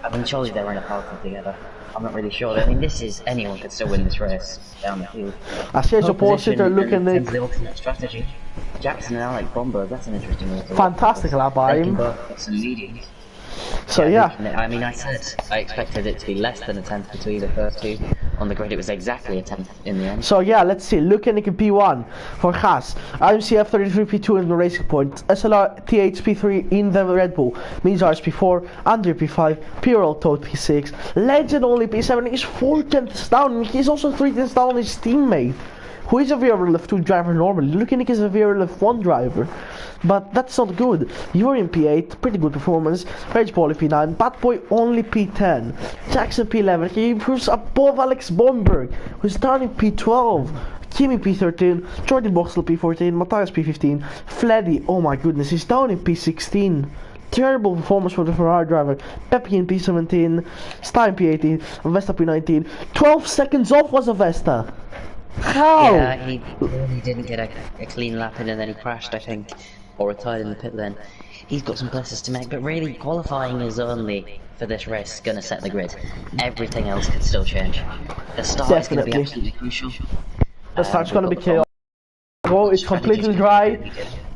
I mean, surely they were in a party together. I'm not really sure. I mean, anyone could still win this race down the field. I see his Pole oppositor position looking and like the ultimate strategy. Jackson and Alec Bomberg, that's an interesting one. fantastic lap by They can him. both get some mediums. So they yeah. can- I mean, I expected it to be less than a tenth between the first two. On the grid, it was exactly a tenth in the end. So yeah, let's see. Looking at P1 for Haas, IMC F33 P2 in the Racing Point, SLR TH P3 in the Red Bull, Mizars P4, Andre P5, Pirol Toad P6, Legend only P7. He's 4 tenths down, and he's also 3 tenths down on his teammate, who is a VRLF 2 driver normally. Looking like he's a VRLF 1 driver, but that's not good. You're in P8, pretty good performance. Rage Paul P9, Bad Boy only P10, Jackson P11. He improves above Alex Bomberg, who's starting P12. Kimi P13, Jordan Boxel P14, Matthias P15, Fleddy, oh my goodness, he's down in P16. Terrible performance for the Ferrari driver. Pepe in P17, Stein P18, Vesta P19. 12 seconds off was a Vesta. How? Yeah, he really didn't get a clean lap in and then he crashed, I think, or retired in the pit lane. He's got some places to make, but really qualifying is only for this race going to set the grid. Everything else can still change. The start is going to be absolutely crucial. The start's going to be chaos. Oh, it's completely dry.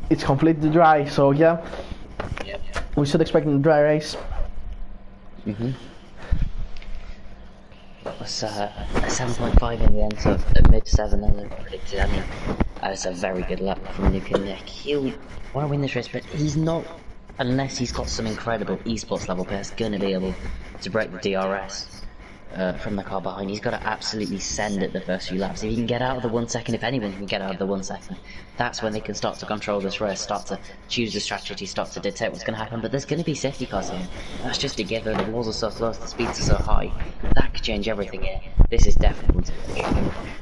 It's completely dry, so yeah. We should expect a dry race. It was a 7.5 in the end, so a mid-7 as I predicted. I mean, it's a very good lap from Luke and Nick. He'll want to win this race, but he's not, unless he's got some incredible esports level pace, going to be able to break the DRS from the car behind. He's got to absolutely send it the first few laps. If he can get out of the 1 second, if anyone can get out of the 1 second, that's when they can start to control this race, start to choose the strategy, start to dictate what's going to happen. But there's going to be safety cars here. That's just a given. The walls are so close, the speeds are so high. That could change everything here. This is definitely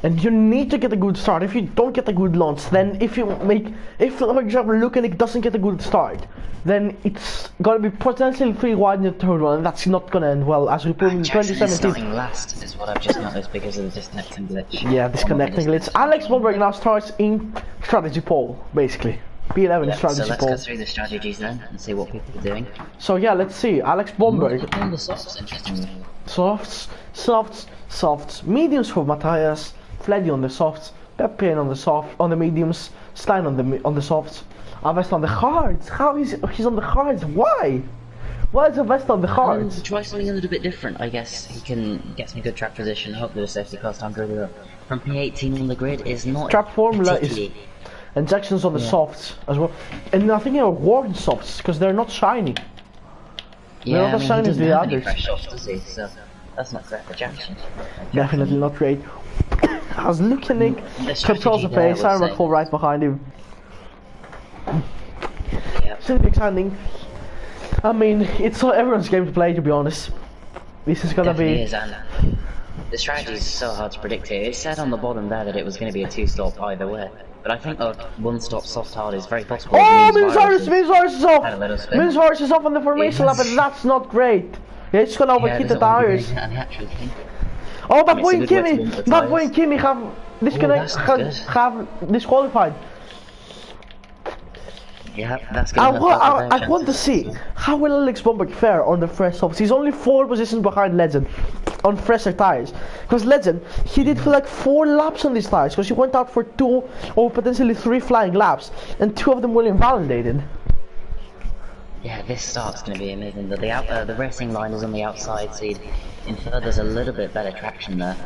and you need to get a good start. If you don't get a good launch, then if for example Lukanik doesn't get a good start, then it's gonna be potentially 3 wide in the third one, and that's not gonna end well, as we proved in Jackson 2017. is starting last is what I've just noticed because of the disconnecting glitch. Yeah, disconnecting glitch. Alex Bomberg now starts in strategy pole, basically. P11 strategy so let's pole. go through the strategies then and see what people are doing. So yeah, let's see. Alex Bomberg. On the softs, interestingly. Softs, mediums for Matthias, Fleddy on the softs, Pepe on the mediums, Stein on the softs, Avest on the hards. How is he's on the hards? Why? Why is Avest on the hards? Try something a little bit different. I guess he can get some good track position. Hopefully the safety cars time really up. From P18 on the grid is not Track formula is, particularly... and Jackson's on the softs as well, and I think they're worn softs because they're not shiny. Yeah, they're not as shiny as the others. fresh softs, does he? So that's not great for Jackson. Definitely not great. I was looking at controls the pace. I recall right behind him. Yep. Simply exciting. I mean, it's not everyone's game to play, to be honest. This is gonna Definitely be. is, and the strategy is so hard to predict here. It said on the bottom there that it was going to be a 2-stop either way, but I think a 1-stop soft hard is very possible. Oh, Minzars is off! Had a little spin. Minzars is off on the formation lap, and that's not great. Yeah, it's gonna overheat the tires. Oh, Bad Boy and Kimi have have disqualified. Yeah, that's gonna I want to see how will Alex Bomberg fare on the fresh softs. He's only 4 positions behind Legend on fresher tires. Because Legend, he did for like 4 laps on these tires, because he went out for 2 or potentially 3 flying laps, and 2 of them were invalidated. Yeah, this start's going to be amazing. The racing line is on the outside, so you'd infer there's a little bit better traction there.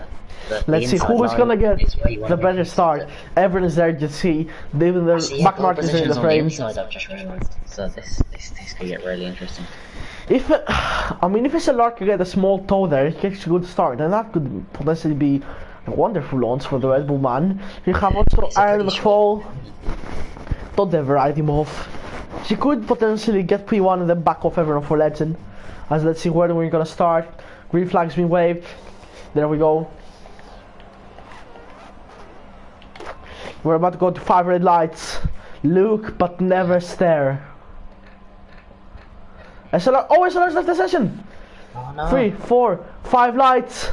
Let's see who is gonna get the better start. Everyone is there to see. Even the back markers are in the frame. I've just realised. So this could get really interesting. If it's a lark to get a small toe there, it gets a good start, and that could potentially be a wonderful launch for the Red Bull man. You have also Aaron McFall. Don't ever write him off. She could potentially get P1 and then back off everyone for Legend. As let's see where we're gonna start. Green flag's been waved. There we go. We're about to go to 5 red lights. Look, but never stare. SLR, oh, SLR's left the session. Oh, no. 3, 4, 5 lights.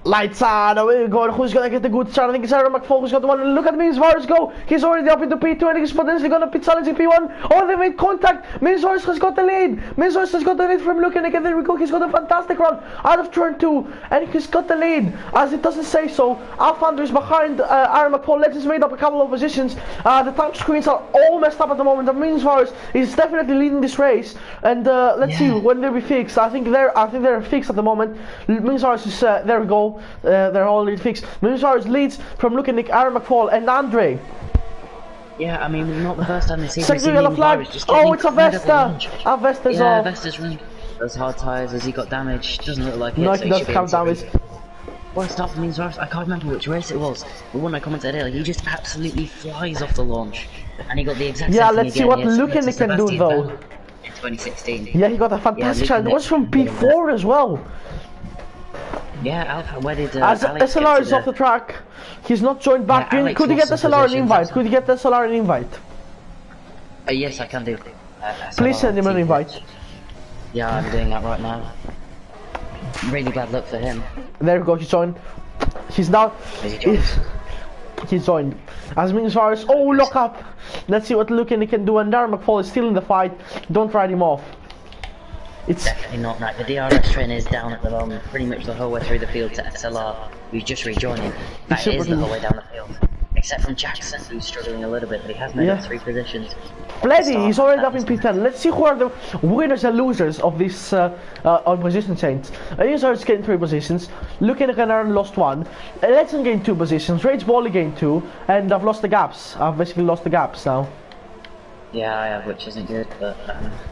Lights on, away we go. Who's gonna get the good start? I think it's Aaron McFall who's got the one. Look at Minsvarus go. He's already up into P2 and he's potentially gonna pit challenge in P1. Oh, they made contact. Minsvarus has got the lead. Minsvarus has got the lead from Lukanik, and there we go. He's got a fantastic run out of turn 2, and he's got the lead. As it doesn't say so, Alfandro is behind Aaron McFall. Legends made up a couple of positions. The time screens are all messed up at the moment. And Minsvarus is definitely leading this race. And let's see when they'll be fixed. I think they're fixed at the moment. Minsvarus is there we go. They're already fixed. Minsvarus leads from Lukanik, Aaron McFall, and Andre. Yeah, I mean, not the first time this season. Second yellow flag. Oh, it's Avesta. Avesta's off. Avesta's run. Those hard tyres. Has he got damage? Doesn't look like it. No, so he doesn't have damage. What a start for Minsvarus. I can't remember which race it was. The one I commented earlier. He just absolutely flies off the launch, and he got the exact same thing let's see what Lukanik can do though. In 2016. Yeah, he got a fantastic chance. It was from P4 as well. Yeah, Alpha, where did as Alex SLR is off the track, he's not joined back. Yeah, Could you get SLR an invite? Could you get SLR an invite? Yes, I can do. Please send him an invite. Yeah, I'm doing that right now. Really bad luck for him. There we go, he's joined. He's now... He's joined. As Minsvarus, oh, lock up! Let's see what Lukanik can do, and Darren McFall is still in the fight. Don't ride him off. It's definitely not right. The DRS train is down at the moment, pretty much the whole way through the field to SLR, who's just rejoining. That is the whole way down the field. Except from Jackson, who's struggling a little bit, but he has made up 3 positions. Fleddy, he's already up in P10. Let's see who are the winners and losers of this on position change. Minsvarus gained 3 positions. Lukanik and Aaron lost 1. Letson gained 2 positions. Rage Bolly gained 2. And I've lost the gaps. I've basically lost the gaps now. Yeah, I have, which isn't good, but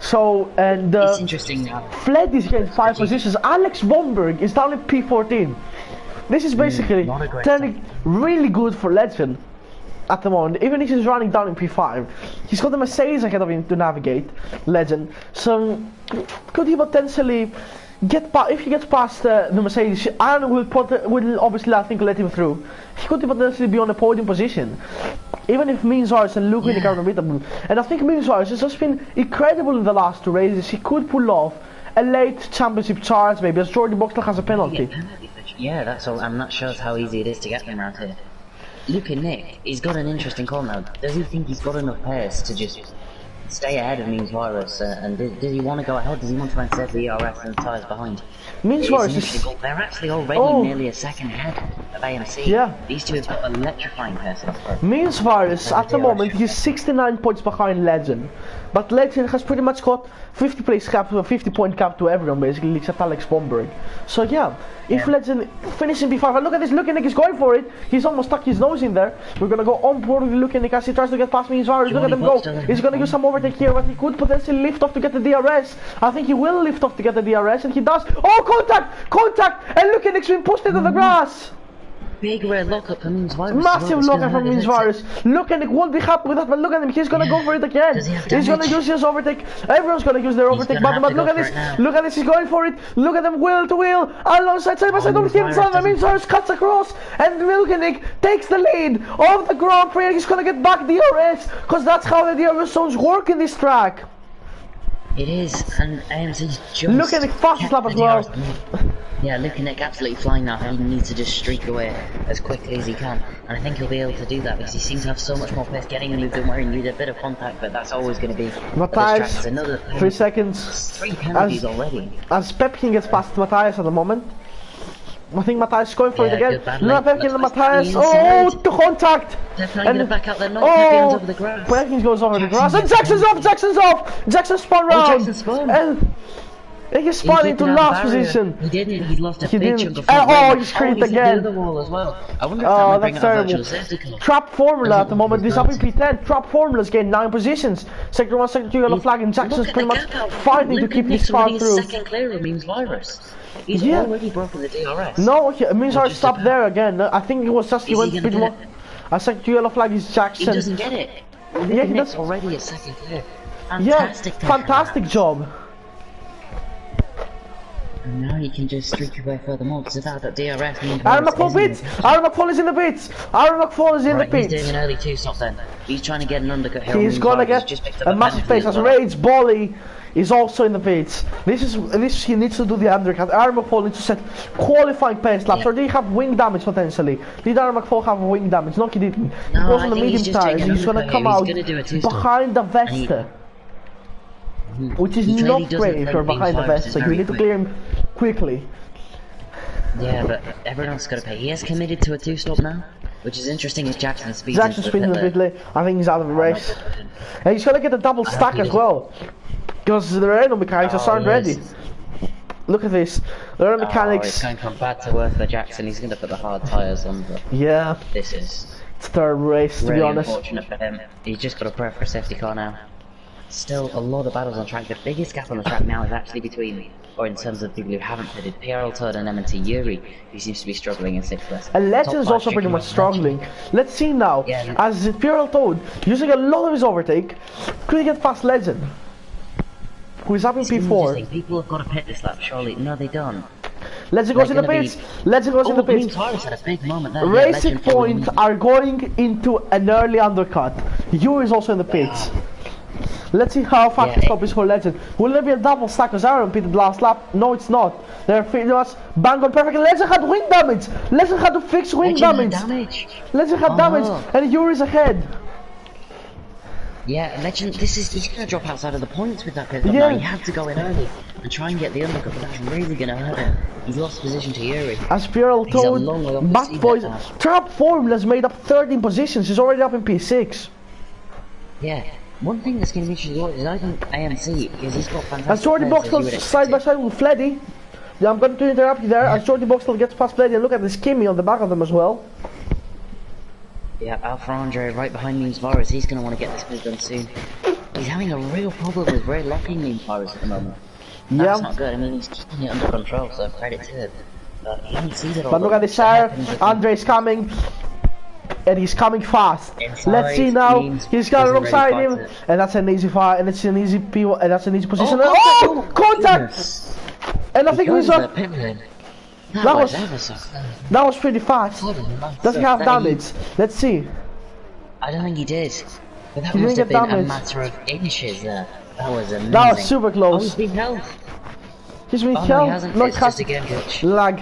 so, and it's interesting now. Fleddy's gained 5 positions. Alex Bomberg is down in P14. This is basically turning really good for Legend at the moment. Even if he's running down in P5, he's got the Mercedes ahead of him to navigate. Legend. So, could he potentially get past? If he gets past the Mercedes, Aaron will obviously, I think, let him through. He could potentially be on a podium position. Even if Minsvarus and Lukanik are unbeatable. And I think Minsvarus has just been incredible in the last 2 races. He could pull off a late championship charge maybe, as Jordy Boxtel has a penalty. Yeah, that's all, and that shows how easy it is to get them around here. Lukanik, he's got an interesting call now. Does he think he's got enough pace to just stay ahead of Minsvarus, and does he want to go ahead? Does he want to set the ERS and the tyres behind? Minsvarus is... They're actually already nearly a second ahead of AMC. Yeah. These two have got electrifying paces. Minsvarus, at the moment, he's 69 points behind Legend. But Legend has pretty much got 50 place cap, 50 point cap to everyone basically, except Alex Bomberg. So yeah, if Legend finishes in P5, and look at this, Lukanik is going for it. He's almost stuck his nose in there. We're gonna go on board with Lukanik as he tries to get past Minsvarus. Look at him go. He's gonna use some overtake here, but he could potentially lift off to get the DRS. I think he will lift off to get the DRS, and he does. Oh, contact! Contact! And Lukanik's been pushed into the grass. Big red lockup from Minsvarus. Massive lockup from Minsvarus. Lukanik won't be happy with that, but look at him, he's gonna go for it again. He's gonna use his overtake. Everyone's gonna use their overtake button, but look at this. Look at this, he's going for it. Look at them wheel to wheel. Alongside, side by side, on himself. Minsvarus cuts across, and Lukanik takes the lead of the Grand Prix. He's gonna get back DRS, because that's how the DRS zones work in this track. It is, and AMC's just... Lukanik fastest lap as well. Yeah, Lukanik absolutely flying now. He needs to just streak away as quickly as he can, and I think he'll be able to do that because he seems to have so much more pace getting in loop and where he needs a bit of contact, but that's always going to be... Matthias, another 3 seconds. 3 penalties already. As Pepkin gets past Matthias at the moment. I think Matthias is going for it again. No, Pepkin and Matthias. Oh, to contact! And back out there. No, Pepkin's over the grass. Pepkin goes over the grass. And Jackson's off! Jackson's off! Jackson spun round. And he spun into last position. He didn't. He lost a big chunk of front. Oh, he's screened again. The wall as well. I wonder if that might bring out a virtual safety car. Trap Formula at the moment. This up in P10. Trap Formula's gained 9 positions. Sector 1, Sector 2 yellow flag, and Jackson's pretty much fighting to keep this far through. Second clear of Minsvarus. He's already broken the DRS. No, Minsvarus stopped there again. I think it was just he went a bit more. A second 2 yellow flag is Jackson. He doesn't get it. Yeah, he does. Already a second clear. Fantastic job. And now he can just streak away furthermore because without that DRS means... Aaron McFall bits! Aaron McFall is in the bits! Aaron McFall is in the pits! He's doing an early 2-stop then. He's trying to get an undercut here. He's gonna get a massive pace as Raids Bolly is also in the pits. This he needs to do the undercut. Aaron McFall needs to set qualifying pace laps, or did he have wing damage potentially? Did Aaron McFall have wing damage? No, he didn't. No, He was I on the think medium he's just tires. taking He's gonna undercut come here. out He's gonna do a two-stop. behind the Vesta, which is He clearly not doesn't great if you're think behind the being fast is Vesta. You very need to quick. clear him quickly. Yeah, but everyone's got to pay. He has committed to a two-stop now, which is interesting as Jackson speeds Jackson into speeding the a pit bit late. I think he's out of the race. And he's gonna get a double stack he as doesn't. well, because the Renault mechanics just aren't ready. Look at this. The Renault It's mechanics. going from bad to worse for Jackson. He's going to put the hard tyres on, but Yeah, this is it's third race to really be honest. unfortunate for him. He's just got to pray for a safety car now. Still a lot of battles on track. The biggest gap on the track now is actually between, or in terms of people who haven't pitted, PRL Todd and M&T Yuri, who seems to be struggling in 6th place. And Legend is Top also five pretty much chicken struggling. Let's see now, Yeah. as Imperial Toad using a lot of his overtake, could he get past Legend, who is up in It's interesting. P4. People have got to pit this lap, surely. No, they don't. Legend goes in the They're gonna pits. Legend goes in the Mean pits. Tyrus had a big moment there. Yeah, Racing Legend probably Point wins. are going into an early undercut. Yuri is also in the pits. Let's see how fast Yeah, the stop is for Legend. Will there be a double stack as Aaron pitted last lap? No, it's not. They're pretty much bang on perfect. Legend had wing damage. Legend had to fix wing Legend had damage. damage. Legend had damage, and Yuri's ahead. Yeah, Legend, he's going to drop outside of the points with that pit stop Yeah. now. He had to go in early and try and get the undercut, but that's really going to hurt him. He's lost position to Yuri. As Imperial He's a Toad, long way off the back seat boys, now. Trap Formula's made up 13 positions. He's already up in P6. Yeah. One thing that's going to be interesting is I think AMC, because he's got fantastic As Jordy players, as you would Boxtel side by expect. side with Fleddy. Yeah, I'm going to interrupt you there. As Jordy Boxtel gets past Fleddy, and look at this Kimmy on the back of them as well. Yeah, Alpha Andre right behind Memes Virus, he's going to want to get this move done soon. He's having a real problem with rear locking Memes Virus at the moment. That's not good. I mean, he's keeping it under control, so credit to him. But he hasn't seen it all. But look at this shire. Andre's coming. And he's coming fast. Inside, Let's see now. Memes He's got doesn't alongside really him, fight it. and that's an easy fire, and it's an easy P, and that's an easy position. Oh, Contact! goodness. And I think we Goes saw there, pit lane. That That was- was ever so close. that was pretty fast. Does he have damage? Let's see. I don't think he did. But that He must didn't have get been a damage. matter of inches there. That was amazing. That was super Oh, close. he's been held. He's been Oh, no, he killed. hasn't. Not It's just cast a game glitch. lag.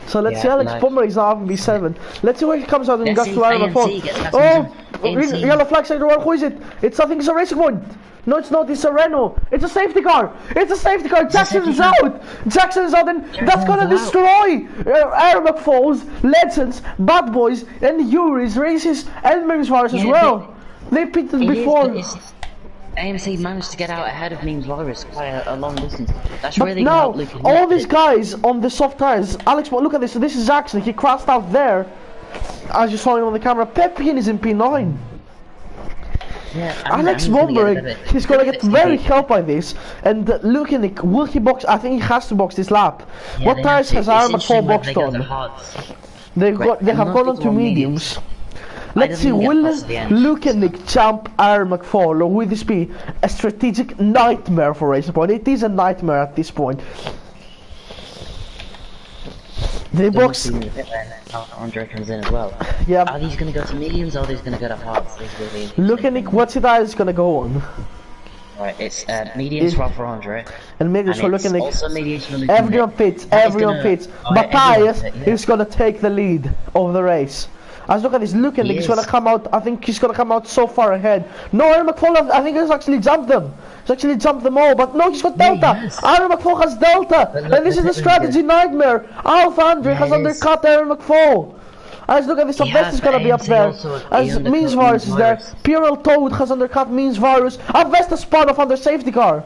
So let's Yeah, see Alex lag. Bomber is now in B7. Let's see where he comes out and Let's goes see to if Iron AMC Man gets past Oh! AMC. Yellow flag sector one. Who is it? It's I think it's a racing point. No, it's not. It's a Renault. It's a safety car. It's a safety car. Jackson is out. Jackson is out, and that's gonna destroy Aaron McFall's, Legends, Bad Boys, and Yuri's races and Memes Virus as Yeah, well. They pitted It is, before. but AMC managed to get out ahead of Memes Virus by a long distance. That's But really now, helped Luke. all these guys on the soft tires, Alex, look at this. This is Jackson. He crashed out there, as you saw him on the camera. Pepin is in P9. Yeah, Alex he's gonna get Bomber, a bit- he's gonna get it's very deep. helped by this. And Lukinik, will he box? I think he has to box this lap. Yeah, What they tires have to. has It's Aaron interesting McFall whether boxed they go the on? hards. They have Most gone on people to on mediums. I Let's see, don't think will they'll get past the end. Lukinik jump Aaron McFall, or will this be a strategic nightmare for Racing Point? It is a nightmare at this point. They box. Andre comes in as well. Yeah. Are these going to go to mediums or are these going to go to hards? This is really Lukinik, what's the tires gonna go on? Right, it's mediums for Andre. And maybe And for it's Lukinik. also mediums for Lukinik. Everyone fits, That is everyone gonna- fits. Oh, But everyone Matthias fit, yeah. is gonna take the lead of the race. As look at this, Lukinik He is is. gonna come out, I think he's gonna come out so far ahead. No, Aaron McFall, I think he's actually jumped them. He's actually jumped them all, but no, he's got Yeah, he Delta. has. Aaron McFall has Delta. But And look, this is the the pit strategy nightmare. Alpha Andre Yeah, has it is. undercut Aaron McFall. As look at this, He Best has, is gonna but be up AMC there. also- he As undercut Means Virus Means is there. Virus. Purell Toad has undercut Means Virus. Avesta spun off under safety car.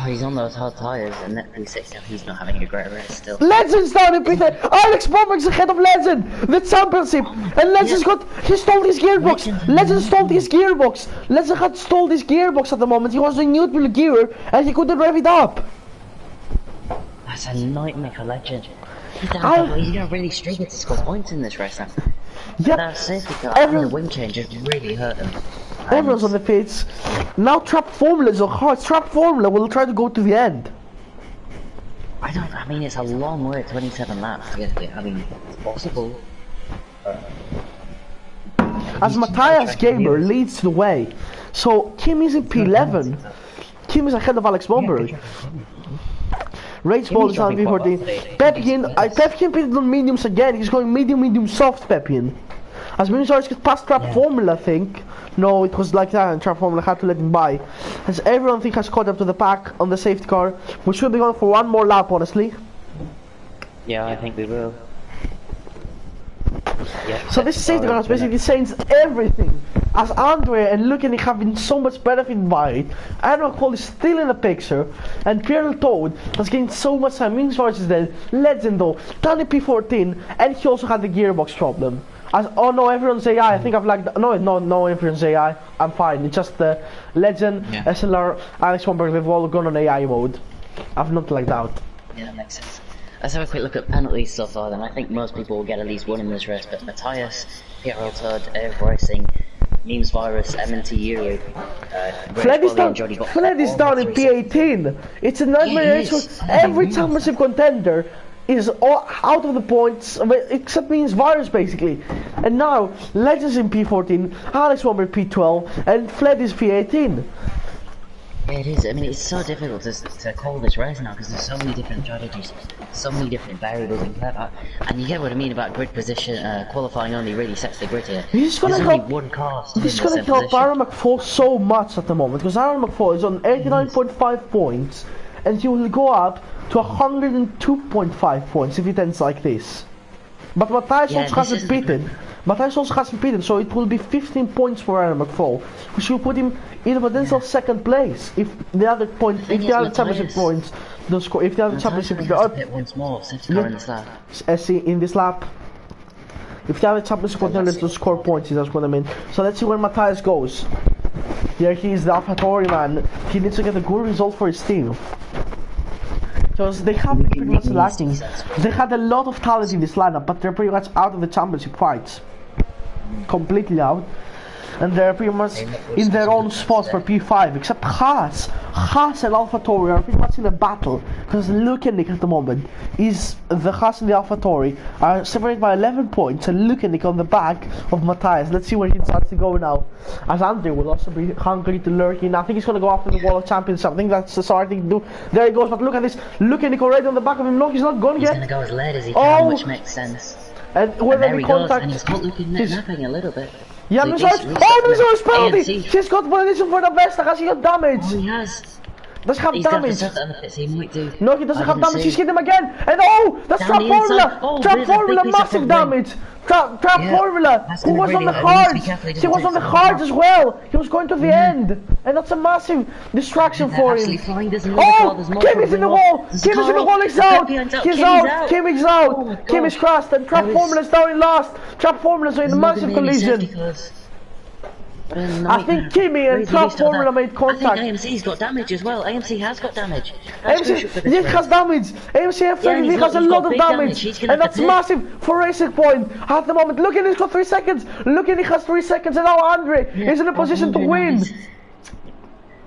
Oh, he's on those hard tyres and that P6 now he's not having a great race still. Legend's down in P10. Alex Bomber's ahead of Legend. The championship. And Legend's he stole his gearbox. Legend stole his gearbox. Legend had stole his gearbox at the moment. He was in neutral gear and he couldn't rev it up. That's a nightmare for Legend. He's I- down he's going to really struggle to score points in this race now. Yep. That safety car and the Everyone- wing change has really hurt him. Everyone's on the pits. Now Trap Formula is on hard. Trap Formula will try to go to the end. I mean, it's a long way, 27 laps to get there. I mean, it's possible. As Matthias Gamer leads the way. So Kim is in P11. Kim is ahead of Alex Bomberg. Rage Ball is on V14. Pepkin pitted on mediums again. He's going medium, soft Pepkin. As many as get past Trap Formula, I think. No, it was like that, and Trap Formula had to let him by. As everyone think has caught up to the pack on the safety car, we should be going for one more lap, honestly. Yeah, I think we will. Yeah, so this safety car has basically changed everything. As Andre and Lucan have been so much benefit by it. Aaron McFall is still in the picture, and Pierre Toad has gained so much time. Means versus then Legend though, Danny P14, and he also had the gearbox problem. As oh no, everyone's AI. I think I've lagged. No, everyone's AI. I'm fine. It's just the Legend, SLR, Alex Bomberg. They've all gone on AI mode. I've not lagged out. Yeah, that makes sense. Let's have a quick look at penalties so far then. I think most people will get at least one in this race, but Matthias, Pierre Todd, Air Racing, Memes Virus, MNT Yuri, Fled is down in P18. It's a nightmare race. Every championship contender is all out of the points, except Memes Virus basically. And now, Legends in P14, Alex Bomber P12, and Fled is P18. Yeah, it is. I mean, it's so difficult to call this race now because there's so many different strategies, so many different variables in play. And you get what I mean about grid position. Qualifying only really sets the grid here. This is gonna help. This is gonna help Aaron McFall so much at the moment because Aaron McFall is on 89.5 points, and he will go up to 102.5 points if it ends like this. But Matthias also hasn't beaten. Matthias also hasn't beaten, so it will be 15 points for Aaron McFall, which will put him in a potential second place if the other championship points don't score. If the other championship once more, in this lap, if the other championship contenders don't score points, that's what I mean. So let's see where Matthias goes. Here he is, the AlphaTauri man. He needs to get a good result for his team. Because they have been pretty much lacking. They had a lot of talent in this lineup, but they're pretty much out of the championship fights. Completely out. And they're pretty much in their own spots for P5, except Haas and AlphaTauri are pretty much in a battle, because Lukenik at the moment is the Haas and the AlphaTauri are separated by 11 points, and Lukenik on the back of Matthias. Let's see where he starts to go now, as Andre will also be hungry to lurk in. I think he's going to go after the Wall of Champions. I think that's the smart thing to do. There he goes, but look at this, Lukenik already on the back of him. No, he's not gone yet. He's going to go as late as he can, which makes sense. And there he goes, and he's caught Lukenik napping a little bit. Yeah, there's a penalty! He's got position for the best, has he got damage? Oh, he has. Does he have damage? He might do. No, he doesn't have damage, he's hit him again! And oh! That's Trap Formula! Trap Formula, massive damage! Trap Formula! Who was on the cards! He was on the cards as well! He was going to the end! And that's a massive distraction for him. Oh! Kim is in the wall! Kim is in the wall, he's out! He's out! Kim is out! Kim is crashed and Trap Formula is down in last! Trap Formula is in a massive collision! I think Kimi and Trap Formula made contact. I think AMC's got damage as well. AMC has got damage. AMC has damage. AMC F30 has a lot of damage. And that's massive for Racing Point at the moment. Look at he's got 3 seconds. Look at he has 3 seconds and now Andre is in a position to win.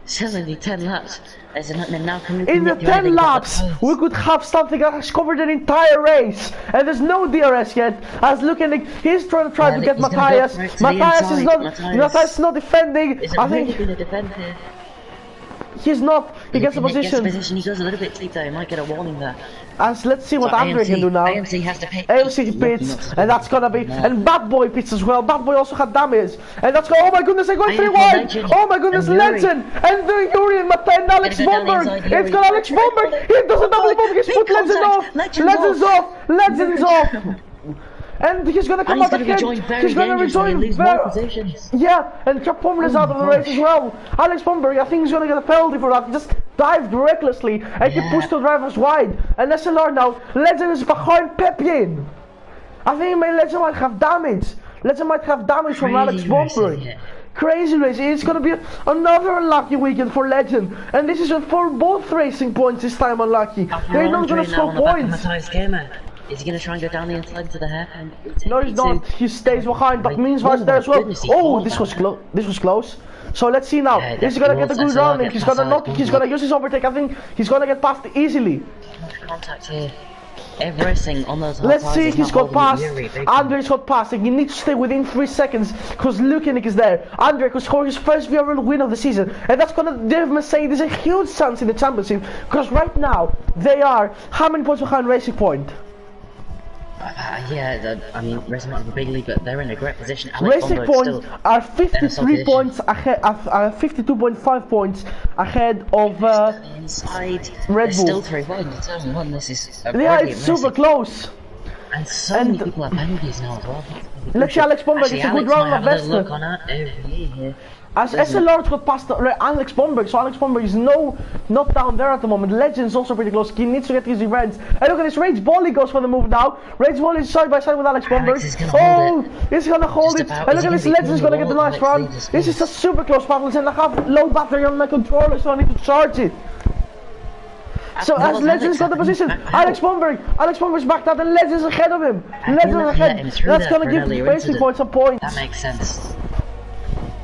Still only 10 laps. In the 10 laps, we could have something that has covered an entire race, and there's no DRS yet. As looking, he's trying to get Matthias. Matthias is not defending. I think he's not. He gets a position. He goes a little bit deep there. He might get a warning there. As let's see what Andre can do now. AMC has to pit. AMC pits, and that's gonna be. And Bad Boy pits as well. Bad Boy also had damage, and that's going. Oh my goodness, they're going 3 wide. Oh my goodness, Legend and the Yuri and Alex Bomberg. It's got Alex Bomberg. He doesn't double bomb. He's put Legend off. Legend's off. Legend's off. And he's gonna come up again. He's gonna rejoin. Yeah, and Trap Formula is out of the race as well. Alex Bomberg, I think he's gonna get a penalty for that. He just dived recklessly and he pushed the drivers wide. And SLR now, Legend is behind Pepin. I think Legend might have damage. Legend might have damage from Alex Bomberg. Crazy racing. It's gonna be another unlucky weekend for Legend. And this is for both Racing Points this time unlucky. They're not gonna score points. Is he gonna try and go down the inside to the hairpin? No, he's not. He stays behind, but Meansvide's there as well. Oh, this was close. This was close. So let's see now. Is he gonna get a good rounding? He's gonna use his overtake. I think he's gonna get past easily. Contact here. Everything on those hard Let's tires see, is he's not got holding past. Yuri, big Andre's got past, and he needs to stay within 3 seconds because Lukinik is there. Andre could score his first VRL win of the season, and that's gonna give Mercedes a huge chance in the championship because right now they are how many points behind Racing Point? I mean, Racing Point is a big league, but they're in a great position. Alex Racing Bonberg's Point still are in a solid 53 position. points ahead, 52.5 points ahead of inside. Red They're Bull. still 3 points in turn 1. This is a Yeah, really it's super impressive. close. And so many people have penalties now as well. Let's see Alex Bomberg, Actually, it's a good Alex round might of have a little look Vesta. on that every year here. As SLR's got past Alex Bomberg, so Alex Bomberg is not down there at the moment. Legend's also pretty close. He needs to get his events. And look at this, Rage Bolly goes for the move now. Rage Bolly is side by side with Alex Bomberg. Alex is gonna hold he's gonna hold Just it. about. And Is look he at this, gonna be Legend's pulling gonna the get the wall? nice Alex round. leads us This is close. a super close battle, and I have low battery on my controller, so I need to charge it. So Well, as Legend's got the position, Alex Bomberg's backed out and Legend's ahead of him. Legend's let ahead. him through That's that gonna for an give earlier Racing incident. Point some points. That makes sense.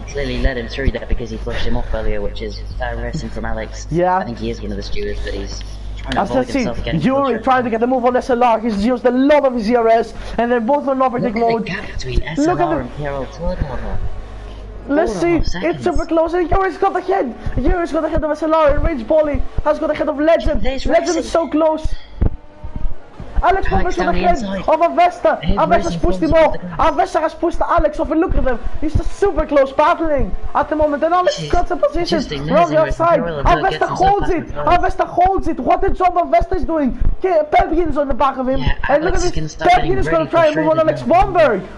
He clearly led him through there because he flushed him off earlier, which is fair racing from Alex. Yeah. I think he is one of the stewards, but he's trying to As avoid let's see, himself getting Yuri closer. trying to get the move on SLR. He's used a lot of his ERS, and they're both on overtake Look at the mode. gap between Look at SLR the- and Pierrot Turnover. Let's see, 4.5 it's seconds. super close, and Yuri's got ahead. Yuri's got ahead of SLR, and Rage Bolly has got ahead of Legend. There's Legend racing. is so close. Alex Bomber's got down the ahead inside. of Avesta. Hey, Avesta's racing pushed him forms off. with the grass. Avesta has pushed Alex off, and look at them. It's just super close battling at the moment. And Alex Jeez, got the position just amazing around the racing outside. Pirelli that Avesta gets himself holds past it. the front. Avesta holds it. What a job Avesta is doing. Pepkin's on the back of him. Yeah, And look Alex at can this. start getting Pepkin is going to really try and move on Alex frustrated now. Bomberg.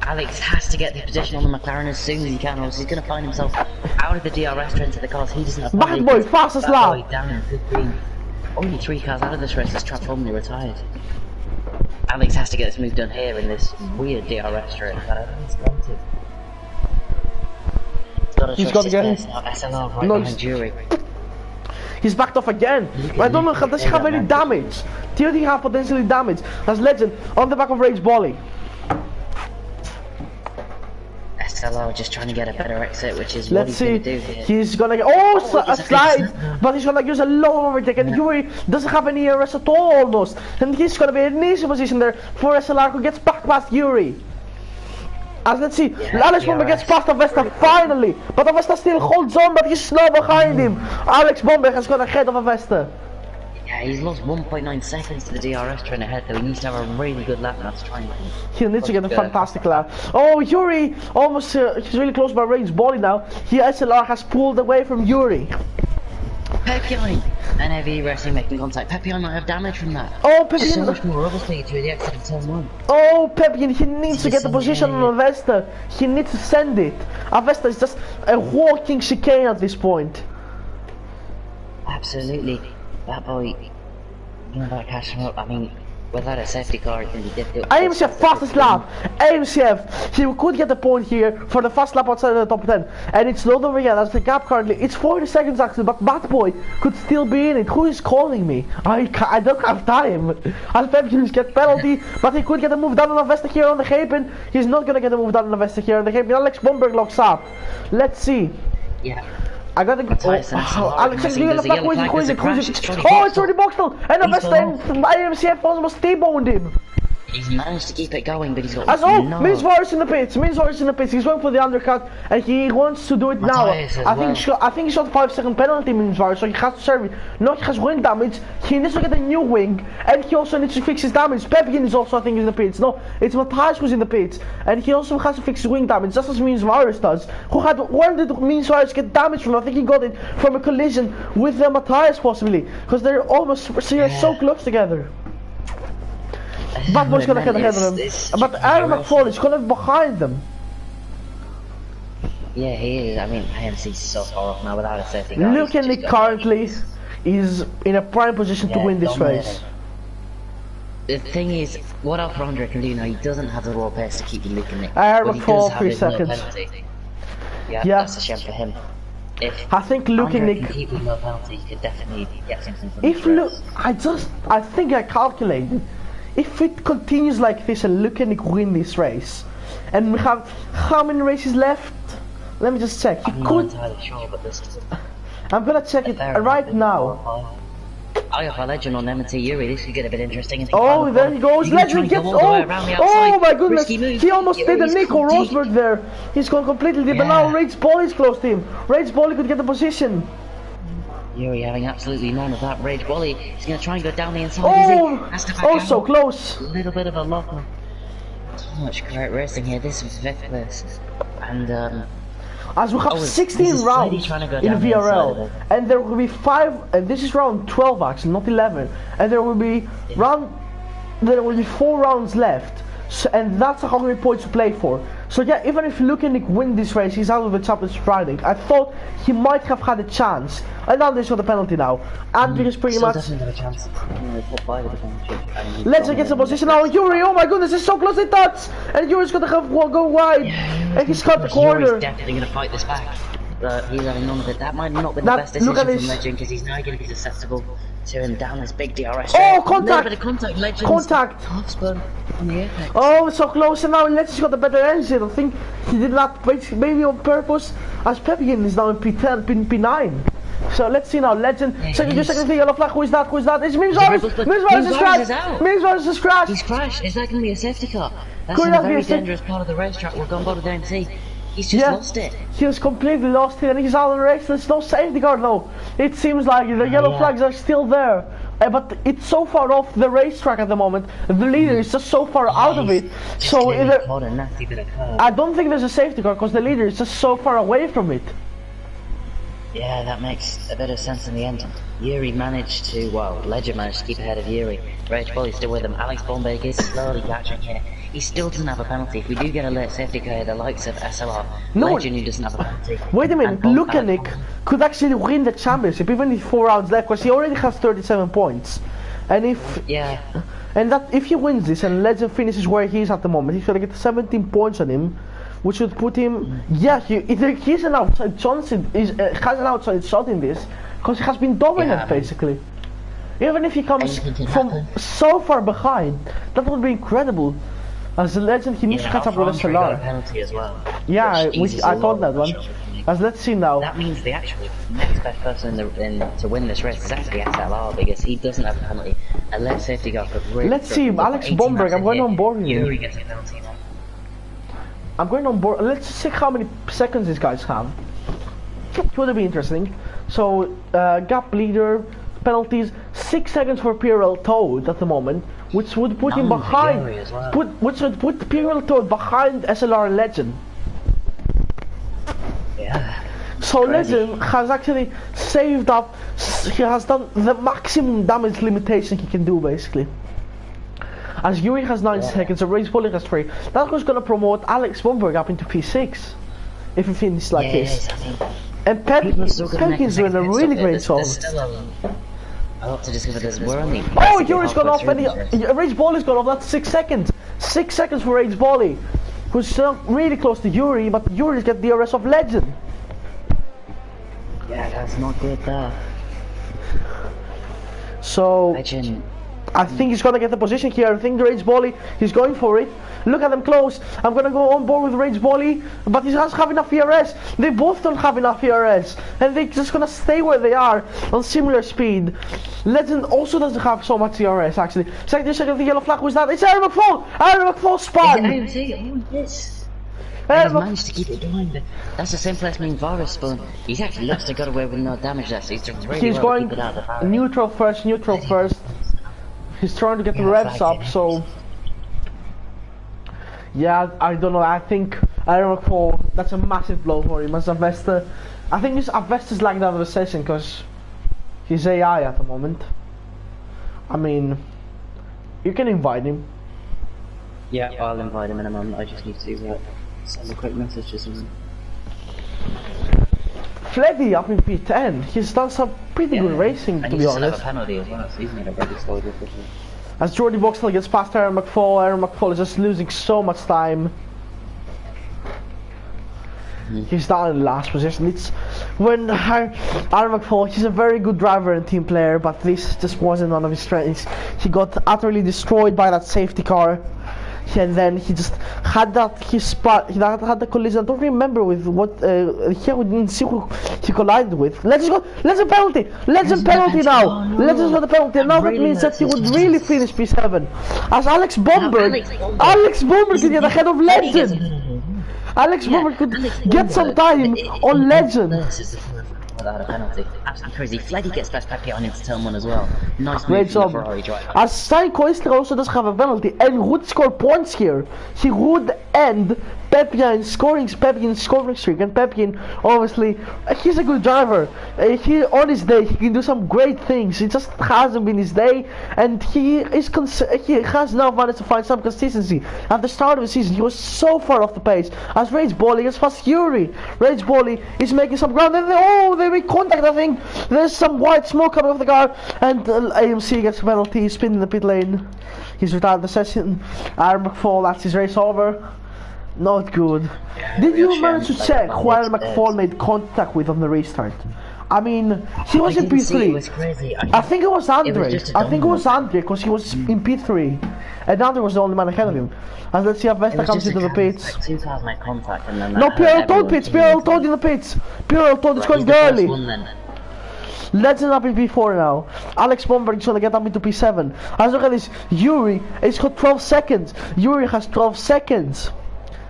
Alex has to get the position on the McLaren as soon as he can, or else he's going to find himself out of the DRS trend to the cars he doesn't have. Bad boy, fastest lap. Boy down in 15. Only 3 cars out of this race as Trap formally retired. Alex has to get this move done here in this weird DRS straight. But I think he's going to. He's got to get him. SLR right No, behind Jury. He's backed off again. I don't know, does he have any damage? Do he have potentially damage? As Legend on the back of Rage Bolly. SLR just trying to get a better exit, which is Let's what he's see. going to do here. He's gonna get he's a a slide, big but he's gonna use a low overtake, and Yuri doesn't have any ERS at all almost, and he's gonna be in an easy position there for SLR, who gets back past Yuri. As let's see, Alex Bomber gets past Avesta finally, but Avesta still holds on, but he's slow behind him. Alex Bomber has got ahead of Avesta. Yeah, he's lost 1.9 seconds to the DRS trend ahead, though. He needs to have a really good lap now to try and... He needs to get a fantastic lap. Oh, Yuri almost, he's really close by Rage Bolly now. Here SLR has pulled away from Yuri. Peppion! NAV Racing making contact. Peppion might have damage from that. Oh, Just so Peppion. much more rubber speed through the exit of turn 1. Oh, Peppion, he needs to get the Send position it. on Avesta. He needs to send it. Avesta is just a walking chicane at this point. Absolutely. That boy... You know, that catch him up. I mean, without a safety car, it's going to be difficult. AMCF fastest lap. AMCF, he could get the point here for the fast lap outside of the top 10. And it's not over yet, as the gap currently, it's 40 seconds actually, but Bad Boy could still be in it. Who is calling me? I don't have time. As Pepkin get penalty, but he could get a move down on Avesta here on the hairpin. He's not gonna get a move down on Avesta here on the hairpin. Alex Bomberg locks up. Let's see. Yeah. I gotta go. Matthias and Alex is Racing, gonna there's a yellow flag, there's a crash, it's already Oh, it's already boxed out. And He's Avesta gone and IMCF almost T-boned him. He's managed to keep it going, but he's got As oh, no... Min's Varus in the pits. He's going for the undercut, and he wants to do it now. Matthias as I think he shot 5-second penalty, Min's Varus, so he has to serve it. No, he has wing damage. He needs to get a new wing, and he also needs to fix his damage. Pepkin is also, I think, in the pits. No, it's Matthias who's in the pits, and he also has to fix his wing damage, just as Min's Varus does. Where did Min's Varus get damage from? I think he got it from a collision with Matthias, possibly, because they're almost so close together. Bad Boy's gonna get ahead of him, but Aaron McFall is gonna be behind them. Yeah, he is. I mean, AMC's so far off now without a safety car. Luke and Nick currently is in a prime position to win this race. The thing is, what Alpha Andre can do now, he doesn't have the raw pace to keep the Luke and Nick. Aaron but he McFall, does have 3 his no seconds. penalty. Yeah, Yeah. that's a shame for him. If I think Luke and Andre Nick. can keep with no penalty, he could definitely get something from If this Luke, race. I think I calculated. If it continues like this and Luke and Nick win this race, and we have how many races left? Let me just check. I'm not entirely sure, but this is I'm gonna check it right now. I have a legend on M&T Yuri. This could get a bit interesting. Oh, there he goes. Legend gets. Oh my goodness. He almost did a Nico Rosberg there. He's gone completely deep, but now Rage Ball is close to him. Rage Ball could get the position. Yuri having absolutely none of that. Rage Bolly. He's going to try and go down the inside. Oh, so close. A little bit of a lock. So much great racing here. This was 5th place. And, as we have 16 rounds in VRL, and there will be 5, and this is round 12 actually, not 11, and there will be there will be 4 rounds left, so, and that's how many points to play for. So yeah, even if Lukanik win this race, he's out of the championship riding. I thought he might have had a chance, and now there's got the penalty now. And is pretty much. Let's get the position now. Yuri, oh my goodness, it's so close to touch, and Yuri's gonna go wide, and he's cut the corner. Yuri's definitely gonna fight this back, but he's having none of it. That might not be the best decision from Legend, because he's now gonna be susceptible to him down this big DRS. Oh, contact! A little bit of contact, Legend. Contact! Top spin on the apex. Oh, so close, and now Legend's got a better engine. I think he did that maybe on purpose, as Peppian is now in P10, P9. So let's see now, Legend. Second yellow flag. Who is that? It's Mims Varus. Mims Varus is crashed. Mims Varus is crashed. He's crashed. Is that going to be a safety car? That's in a very dangerous part of the racetrack. We're going to go down to see. He's just lost it. He has completely lost it, and he's out of the race. There's no safety car though. It seems like the yellow flags are still there, but it's so far off the racetrack at the moment. The leader is just so far out of it. So I don't think there's a safety car because the leader is just so far away from it. Yeah, that makes a bit of sense in the end. Yuri managed to, Legend managed to keep ahead of Yuri. Rage Bully's still with him. Alex Bombeck is slowly catching here. He still doesn't have a penalty. If we do get a late safety car, the likes of SLR, Legend who doesn't have a penalty. Wait a minute, Lukanik could actually win the championship even if 4 rounds left, because he already has 37 points. And if if he wins this and Legend finishes where he is at the moment, he's gonna get 17 points on him, which would put him, he's an outside chance, has an outside shot in this, because he has been dominant basically. Even if he comes from so far behind, that would be incredible. As a Legend, he needs to catch up with SLR. Penalty as well. Yeah, I thought that one. As let's see now. That means the actual next best person to win this race is actually SLR, because he doesn't have a penalty. A late safety car could really. Let's see, Alex Bomberg, I'm going on board here. Yuri gets a penalty now. I'm going on board. Let's check how many seconds these guys have. It would be interesting. So, gap leader, penalties, 6 seconds for PRL Toad at the moment, which would put him behind. Which would put PRL Toad behind SLR and Legend. Yeah. So Legend has actually saved up. He has done the maximum damage limitation he can do basically. As Yuri has 9 seconds, and Rage Bully has 3. That was gonna promote Alex Bomberg up into P6 if he finishes like this. And Perkins doing a really great job. I hope to discover this. We're only. Oh, Yuri's gone off, and Rage Bully's gone off. That's 6 seconds. 6 seconds for Rage Bully, who's still really close to Yuri, but Yuri's got the DRS of Legend. Yeah, that's not good there. So Legend. I think he's gonna get the position here. I think the Rage Bully, he's going for it. Look at them close. I'm gonna go on board with Rage Bully, but he doesn't have enough ERS. They both don't have enough ERS, and they're just gonna stay where they are on similar speed. Legend also doesn't have so much ERS actually. Second, the yellow flag was that. It's Aaron McFall. Aaron McFall spun. He's managed to keep it going, but that's the same place me and Varus spun. He's actually lost and got away with no damage. He's going neutral first. He's trying to get the revs up, so yeah, I don't know. I think Aaron McFall, that's a massive blow for him as Avesta. I think Avesta's lagged out of the session because he's AI at the moment. I mean, you can invite him. Yeah, I'll invite him in a moment. I just need to send a quick message to someone. Freddy up in P10, he's done some pretty good racing, to be honest. Have a penalty as well, so he's made a very slow decision. As Jordy Boxall gets past Aaron McFall is just losing so much time. He's down in last position. It's when Aaron McFall, he's a very good driver and team player, but this just wasn't one of his strengths. He got utterly destroyed by that safety car. and then he just had that had the collision. I don't remember with what here we didn't see who he collided with. Let's go. Let's a penalty. Let's a penalty now. Let's just the penalty. Now that means that he would really finish P7 as Alex Bomberg. Alex Bomberg could get ahead of Legend. Alex Bomberg could get some time on Legend. Without a penalty. Absolutely crazy. Fleddy gets best Pepe on into turn 1 as well. Nice Great move from job. the Ferrari driver. As Stein Koistler also does have a penalty and would score points here. He would end Pepian's scoring streak, and Pepian, obviously, he's a good driver. He on his day he can do some great things. It just hasn't been his day, and he has now managed to find some consistency. At the start of the season, he was so far off the pace. As Rage Bolly is fast Fury. Rage Bolly is making some ground, and they make contact. I think there's some white smoke coming off the car, and AMC gets a penalty. Spin in the pit lane. He's retired the session. Aaron McFall, that's his race over. Not good. Did you manage to check who Aaron McFall made contact with on the restart? I mean, he was in P3. It was crazy. I think it was Andre. I think it was Andre because he was in P3, and Andre was the only man ahead of him. And let's see if Vesta comes into the pits. Like 2 cars made contact and then No, Pierre Toad pits. Pierre Toad in the pits. Pierre Toad is going early. Legend up in P4 now. Alex Bomberg is gonna get up into P7. As look at this, Yuri has got 12 seconds. Yuri has 12 seconds.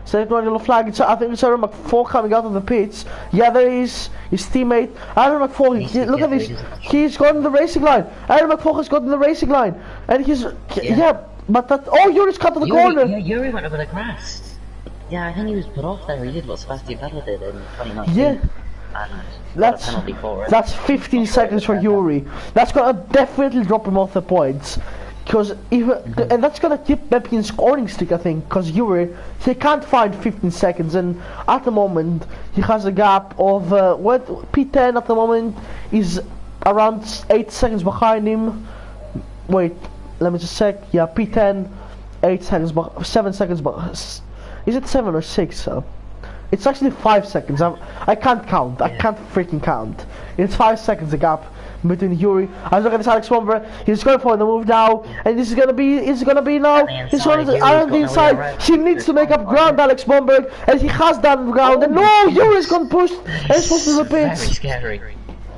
So yellow flag. I think it's Aaron McFall coming out of the pits. Yeah, there is his teammate Aaron McFall. Look at this. He's gotten the racing line. Aaron McFall has gotten the racing line, and he's but that Yuri's cut to the corner. Yeah, Yuri went over the grass. Yeah, I think he was put off there. He did what Sebastian Vettel did in 2019. Yeah. And that's 15 seconds for Yuri. That's gonna definitely drop him off the points. Because and that's gonna keep Pepian's scoring streak, I think, because Yuri, he can't find 15 seconds, and at the moment he has a gap of P10 at the moment is around 8 seconds behind him. Wait, let me just check. Yeah, P10, 8 seconds, 7 seconds. Is it 7 or 6? It's actually 5 seconds. I can't count. I can't freaking count. It's 5 seconds a gap between Yuri. I look at this Alex Bomber. He's going for the move now, and this is gonna be. It's gonna be now. He's going on the inside. He needs to make up ground, Alex Bomberg, and he has done ground. And no, Yuri's gone pushed. And it's supposed to the pits. Very scary.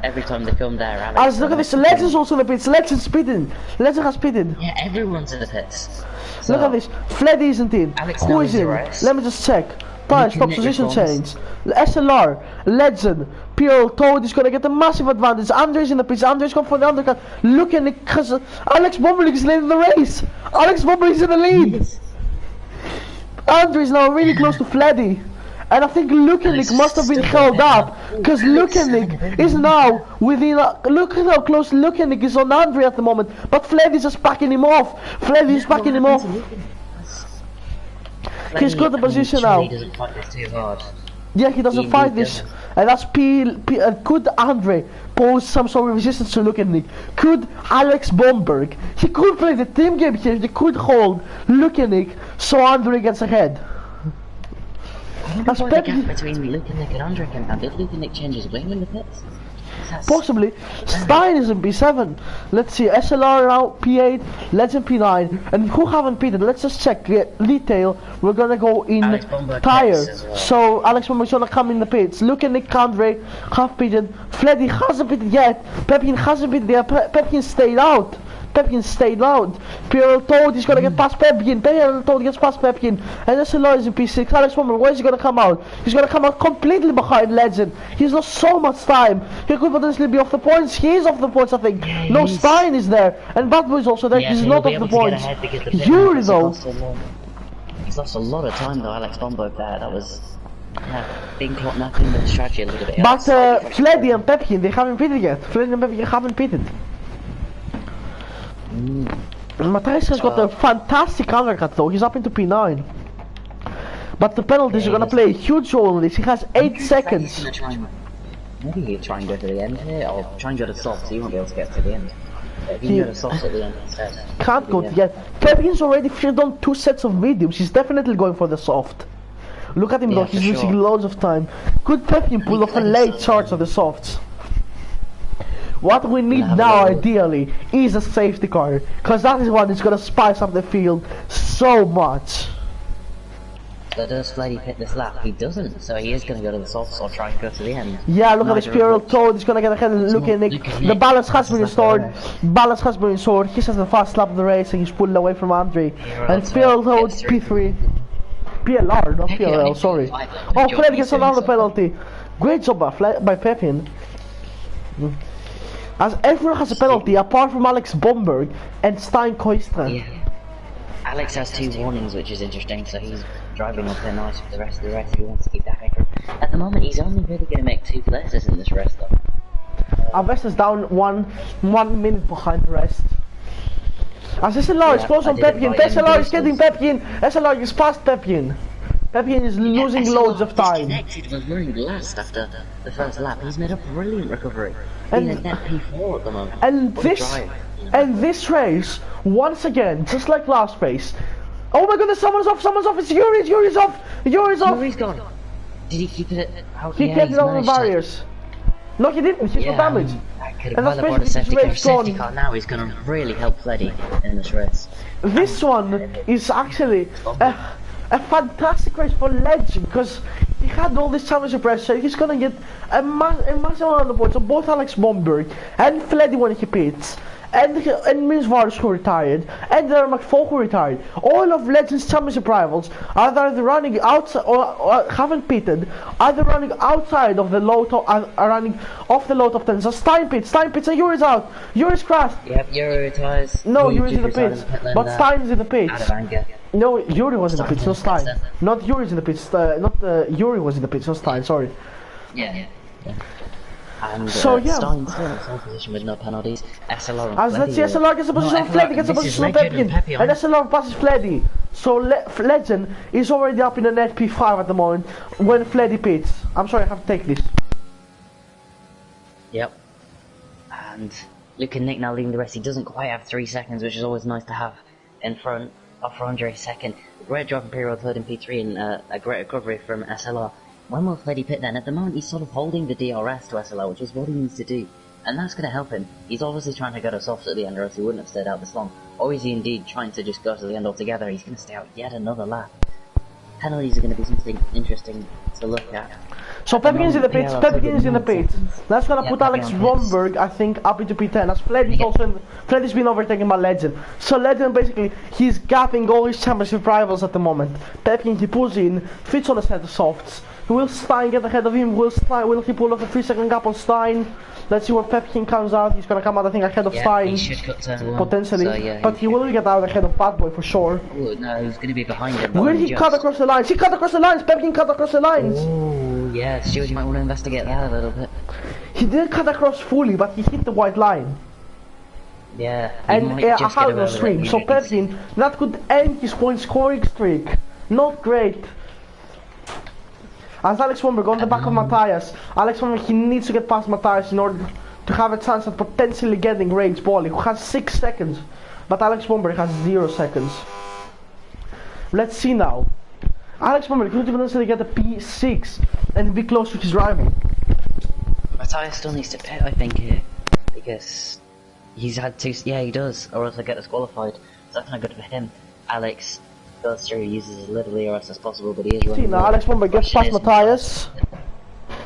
Every time they come there, Alex. As look at this. Legend's also in the pits. Legend's speeding. Legend has speeded. Yeah, everyone's in the pits. So, look at this. Fleddy isn't in. Alex Who is in? Let me just check. Tire stop position change. SLR, Legend, Pierre Toad is gonna get a massive advantage. Andre's in the pitch. Andre's going for the undercut. Look at it, because Alex Bomberg is leading the race. Alex Bomberg is in the lead. Yes. Andre is now really close to Fleddy. And I think Lukanik must have been held up, because Lukanik is now within. Look at how close Lukanik is on Andre at the moment. But Fleddy's just backing him off. Fleddy's backing him off. He's got the position now. He doesn't fight this too hard. Yeah, he doesn't fight this. And that's could Andre pose some sort of resistance to Lukanik? Could Alex Bomberg? He could play the team game here. He could hold Lukanik so Andre gets ahead. I wonder why the gap between Lukanik and Andre came down. Did Lukanik change his wing in the pits? Possibly. Stein is in P7. Let's see. SLR now P8, Legend P9, and who haven't pitted? Let's just check. Detail. We're gonna go in tire. Well. So Alex Bomberg's gonna come in the pits. Lukanik, Andre have pitted. Fleddy hasn't pitted yet. Pepian hasn't pitted yet. Pepian stayed out. Pepian stayed out. Pierre Toad is gonna get past Pepian. Pierre Toad gets past Pepian. And SLR is in P6. Alex Bomberg, where is he gonna come out? He's gonna come out completely behind Legend. He's lost so much time. He could potentially be off the points. He is off the points, I think. Yeah, no, Stein is there. And Bad Boy is also there. Yeah, he's not off the points. Yuri though. He's lost a lot of time though, Alex Bomberg there. That was being caught napping the strategy a little bit. But Fleddy and Pepian, they haven't pitted yet. Fleddy and Pepian haven't pitted. Matthijs has got a fantastic undercut though. He's up into P9. But the penalties are gonna play a huge role in this. He has 8 seconds. Maybe he'll try and go to the end here, or try and go to soft, so he won't be able to get to the end. He can go to soft at the end instead. Can't go to the end. Pepian's already filled on 2 sets of mediums. He's definitely going for the soft. Look at him though, he's losing loads of time. Could Pepian pull off a late charge of the softs? What we need now, ideally, is a safety car, because that is one that's gonna spice up the field so much. So does Fleddy pit this lap? He doesn't, so he is going to go to the soft or try and go to the end. Yeah, look at this Imperial Toad, he's gonna get ahead and look at Nick. The balance has been restored. Balance has been restored. He has the fast lap of the race and he's pulling away from Andre. And Imperial Toad P3. PLR, not PLL, sorry. Oh, Fleddy gets another penalty. Great job by Pepin. As everyone has a penalty apart from Alex Bomberg and Stein Koistra. Yeah. Alex has 2 warnings, which is interesting, so he's driving on thin ice for the rest of the race if he wants to keep that record. At the moment, he's only really going to make 2 places in this race, though. Our best is down one minute behind the rest. As SLR is close on Pepin, SLR is getting Pepin, SLR is past Pepin. Pepin is losing loads of time. Disconnected was running last after the first lap. He's made a brilliant recovery. Being a net P4 at the moment. And this race, once again, just like last race. Oh my goodness, someone's off, it's Yuri's off! Yuri's gone. Did he keep it out? He kept it on the barriers. No, he didn't, he's not damaged. And that's basically the safety car now is going to really help Fleddy in this race. This one is actually a fantastic race for Legend, because he had all this championship pressure. He's gonna get a massive amount of points on both Alex Bomberg and Fleddy when he pits, and Minsvars who retired, and there are McFall who retired. All of Legend's championship rivals are either running outside or haven't pitted, either running outside of the low top, are running off the low top 10. So Stein pits, and Yuri's out. Yuri's crashed. Yep, Yuri retires. No, Yuri's in the pits, but Stein's in the pits. Out of anger. No, Yuri was in the pits, not Stein. Not Yuri's in the pits, Yuri was in the pits, not Stein, sorry. Yeah. And so yeah. Stein's still in sole position with no penalties. SLR and As let's see, SLR gets a position on Fleddy, gets a position on Pepin, and SLR passes Fleddy. So Legend is already up in the net P5 at the moment when Fleddy pits. I'm sorry, I have to take this. Yep. And Luke and Nick now leading the rest. He doesn't quite have 3 seconds, which is always nice to have in front of Andre second. Great drop from Imperial third in P3 and a great recovery from SLR. When will Fleddy pit then? At the moment he's sort of holding the DRS to SLR, which is what he needs to do. And that's going to help him. He's obviously trying to go to soft at the end or else he wouldn't have stayed out this long. Or is he indeed trying to just go to the end altogether? He's going to stay out yet another lap. Penalties are going to be something interesting to look at. So Pepin's in the pits, Pepin's in the pits. That's gonna put Alex Romberg, I think, up into P10. As Fleddy's also Fleddy's been overtaken by Legend. So Legend basically, he's gapping all his championship rivals at the moment. Pepin, he pulls in, fits on a set of softs. Will Stein get ahead of him? Will he pull off a 3-second gap on Stein? Let's see where Pepin comes out. He's gonna come out, I think, ahead of Stein. He should cut turn 1. Potentially. So, yeah, but he will get out ahead of Bad Boy for sure. Ooh, no, he's gonna be behind him. Will he cut across the lines? He cut across the lines! Pepin cut across the lines! Ooh, yeah, Stuart, you might want to investigate that a little bit. He didn't cut across fully, but he hit the white line. Yeah, and a hard stream. So Pepin, that could end his point scoring streak. Not great. As Alex Bomberg on the back of Matthias. Alex Bomberg, he needs to get past Matthias in order to have a chance at potentially getting Rage Bolly, who has 6 seconds. But Alex Bomberg has 0 seconds. Let's see now. Alex Bomberg could potentially get a P6 and be close to his rival. Matthias still needs to pit, I think, here. Because he's had 2... Yeah, he does. Or else he'll get disqualified. So that's not good for him. Alex goes through, uses as little ERS as possible, but he is running. See now, Alex Bomberg gets past Matthias.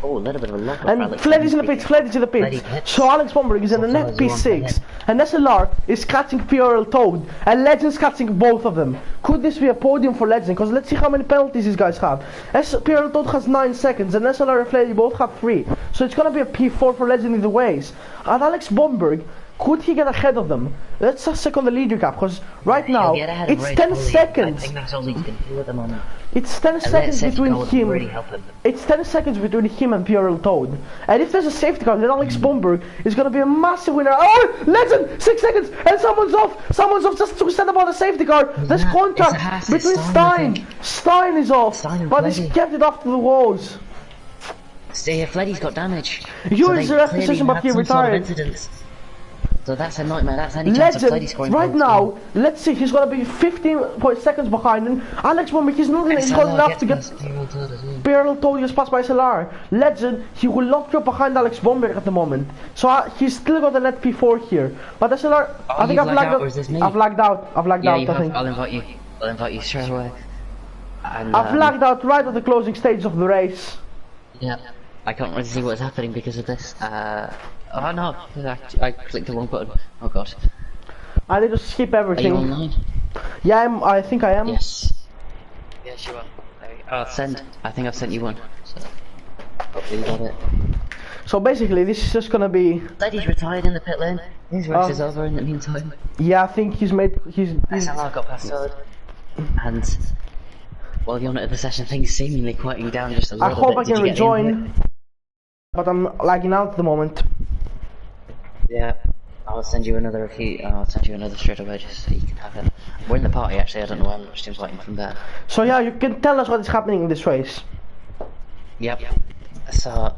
Oh, a little bit of a lock. And Fleddy's in the pits, Fleddy's in the pits. So Alex Bomberg is in the net P6. And SLR is catching PRL Toad. And Legend's catching both of them. Could this be a podium for Legend? Because let's see how many penalties these guys have. PRL Toad has 9 seconds and SLR and Fleddy both have 3. So it's gonna be a P4 for Legend either ways. And Alex Bomberg, could he get ahead of them? Let's just check on the leader gap, because right now it's 10 seconds. I think that's all he can do at the moment. It's 10 seconds between him. Really help him. It's 10 seconds between him and PRL Toad. And if there's a safety car, then Alex Bomberg is gonna be a massive winner. Oh, Legend! 6 seconds, and someone's off. Someone's off just to send about the safety car. There's contact between Stein. Stein is off, but he's kept it off to the walls. See here, Fleddy's got damage. Yuri's in a position, but he retired. So that's a nightmare, that's any chance of Fleddy scoring right now, let's see, he's gonna be 15 seconds behind him. Alex Bomberg, he's not enough to get PRL Toad is passed by SLR. Legend, he will not drop behind Alex Bomberg at the moment. So he's still got a net P4 here. But SLR, I think I've lagged out. I've lagged out, I think. I'll invite you straight away. And, I've lagged out right at the closing stage of the race. Yeah, I can't really see what's happening because of this. Oh no, I clicked the wrong button. Oh god. I need to skip Are everything. you online? Yeah, I think I am. Yes. Yes, you are. Oh, send. I think I've sent you one. So, hopefully you got it. So basically, this is just gonna be. He's retired in the pit lane. His race is over in the meantime. Yeah, I think he's SLR got past third. And while you're not at the session, things seemingly quieting down just a little I bit. hope I Did can you get the invite? rejoin, but I'm lagging out at the moment. Yeah. I'll send you another I'll send you another straight away just so you can have it. We're in the party actually, I don't know why I'm just inviting from there. So yeah, you can tell us what is happening in this race. Yep. So,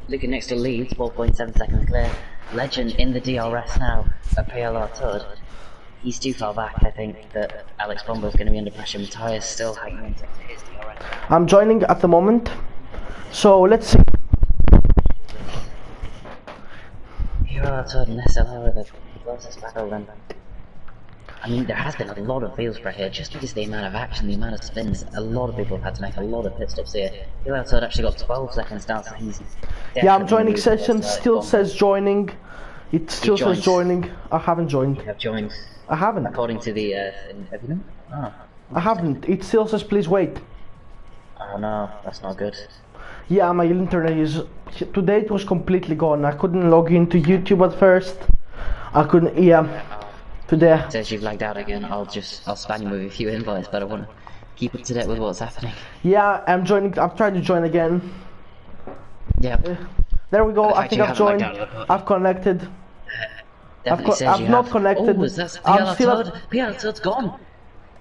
looking next to Leeds, 4.7 seconds clear. Legend in the DRS now, a PLR Todd. He's too far back, I think, that Alex Bombo's going to be under pressure. Matthias still hanging on to his DRS. I'm joining at the moment. So let's see. PLR Todd and SLR are the closest battle then. I mean, there has been a lot of field spread here, just because of the amount of action, the amount of spins. A lot of people have had to make a lot of pit stops here. PLR Todd actually got 12 seconds down, so he's... Yeah, I'm joining session, still says joining. It still says joining. I haven't joined. You have joined. I haven't. According to the, have you not? Oh. I haven't. It still says please wait. Oh no, that's not good. Yeah, my internet is... Today it was completely gone. I couldn't log into YouTube at first. I couldn't... Yeah. Today. It says you've lagged out again. I'll spam you with a few invites, but I want to keep up to date with what's happening. Yeah, I'm joining. I'm trying to join again. Yep. There we go. I think I've joined. I've connected. I've not connected. Oh, that's I'm still. PLR Todd's gone.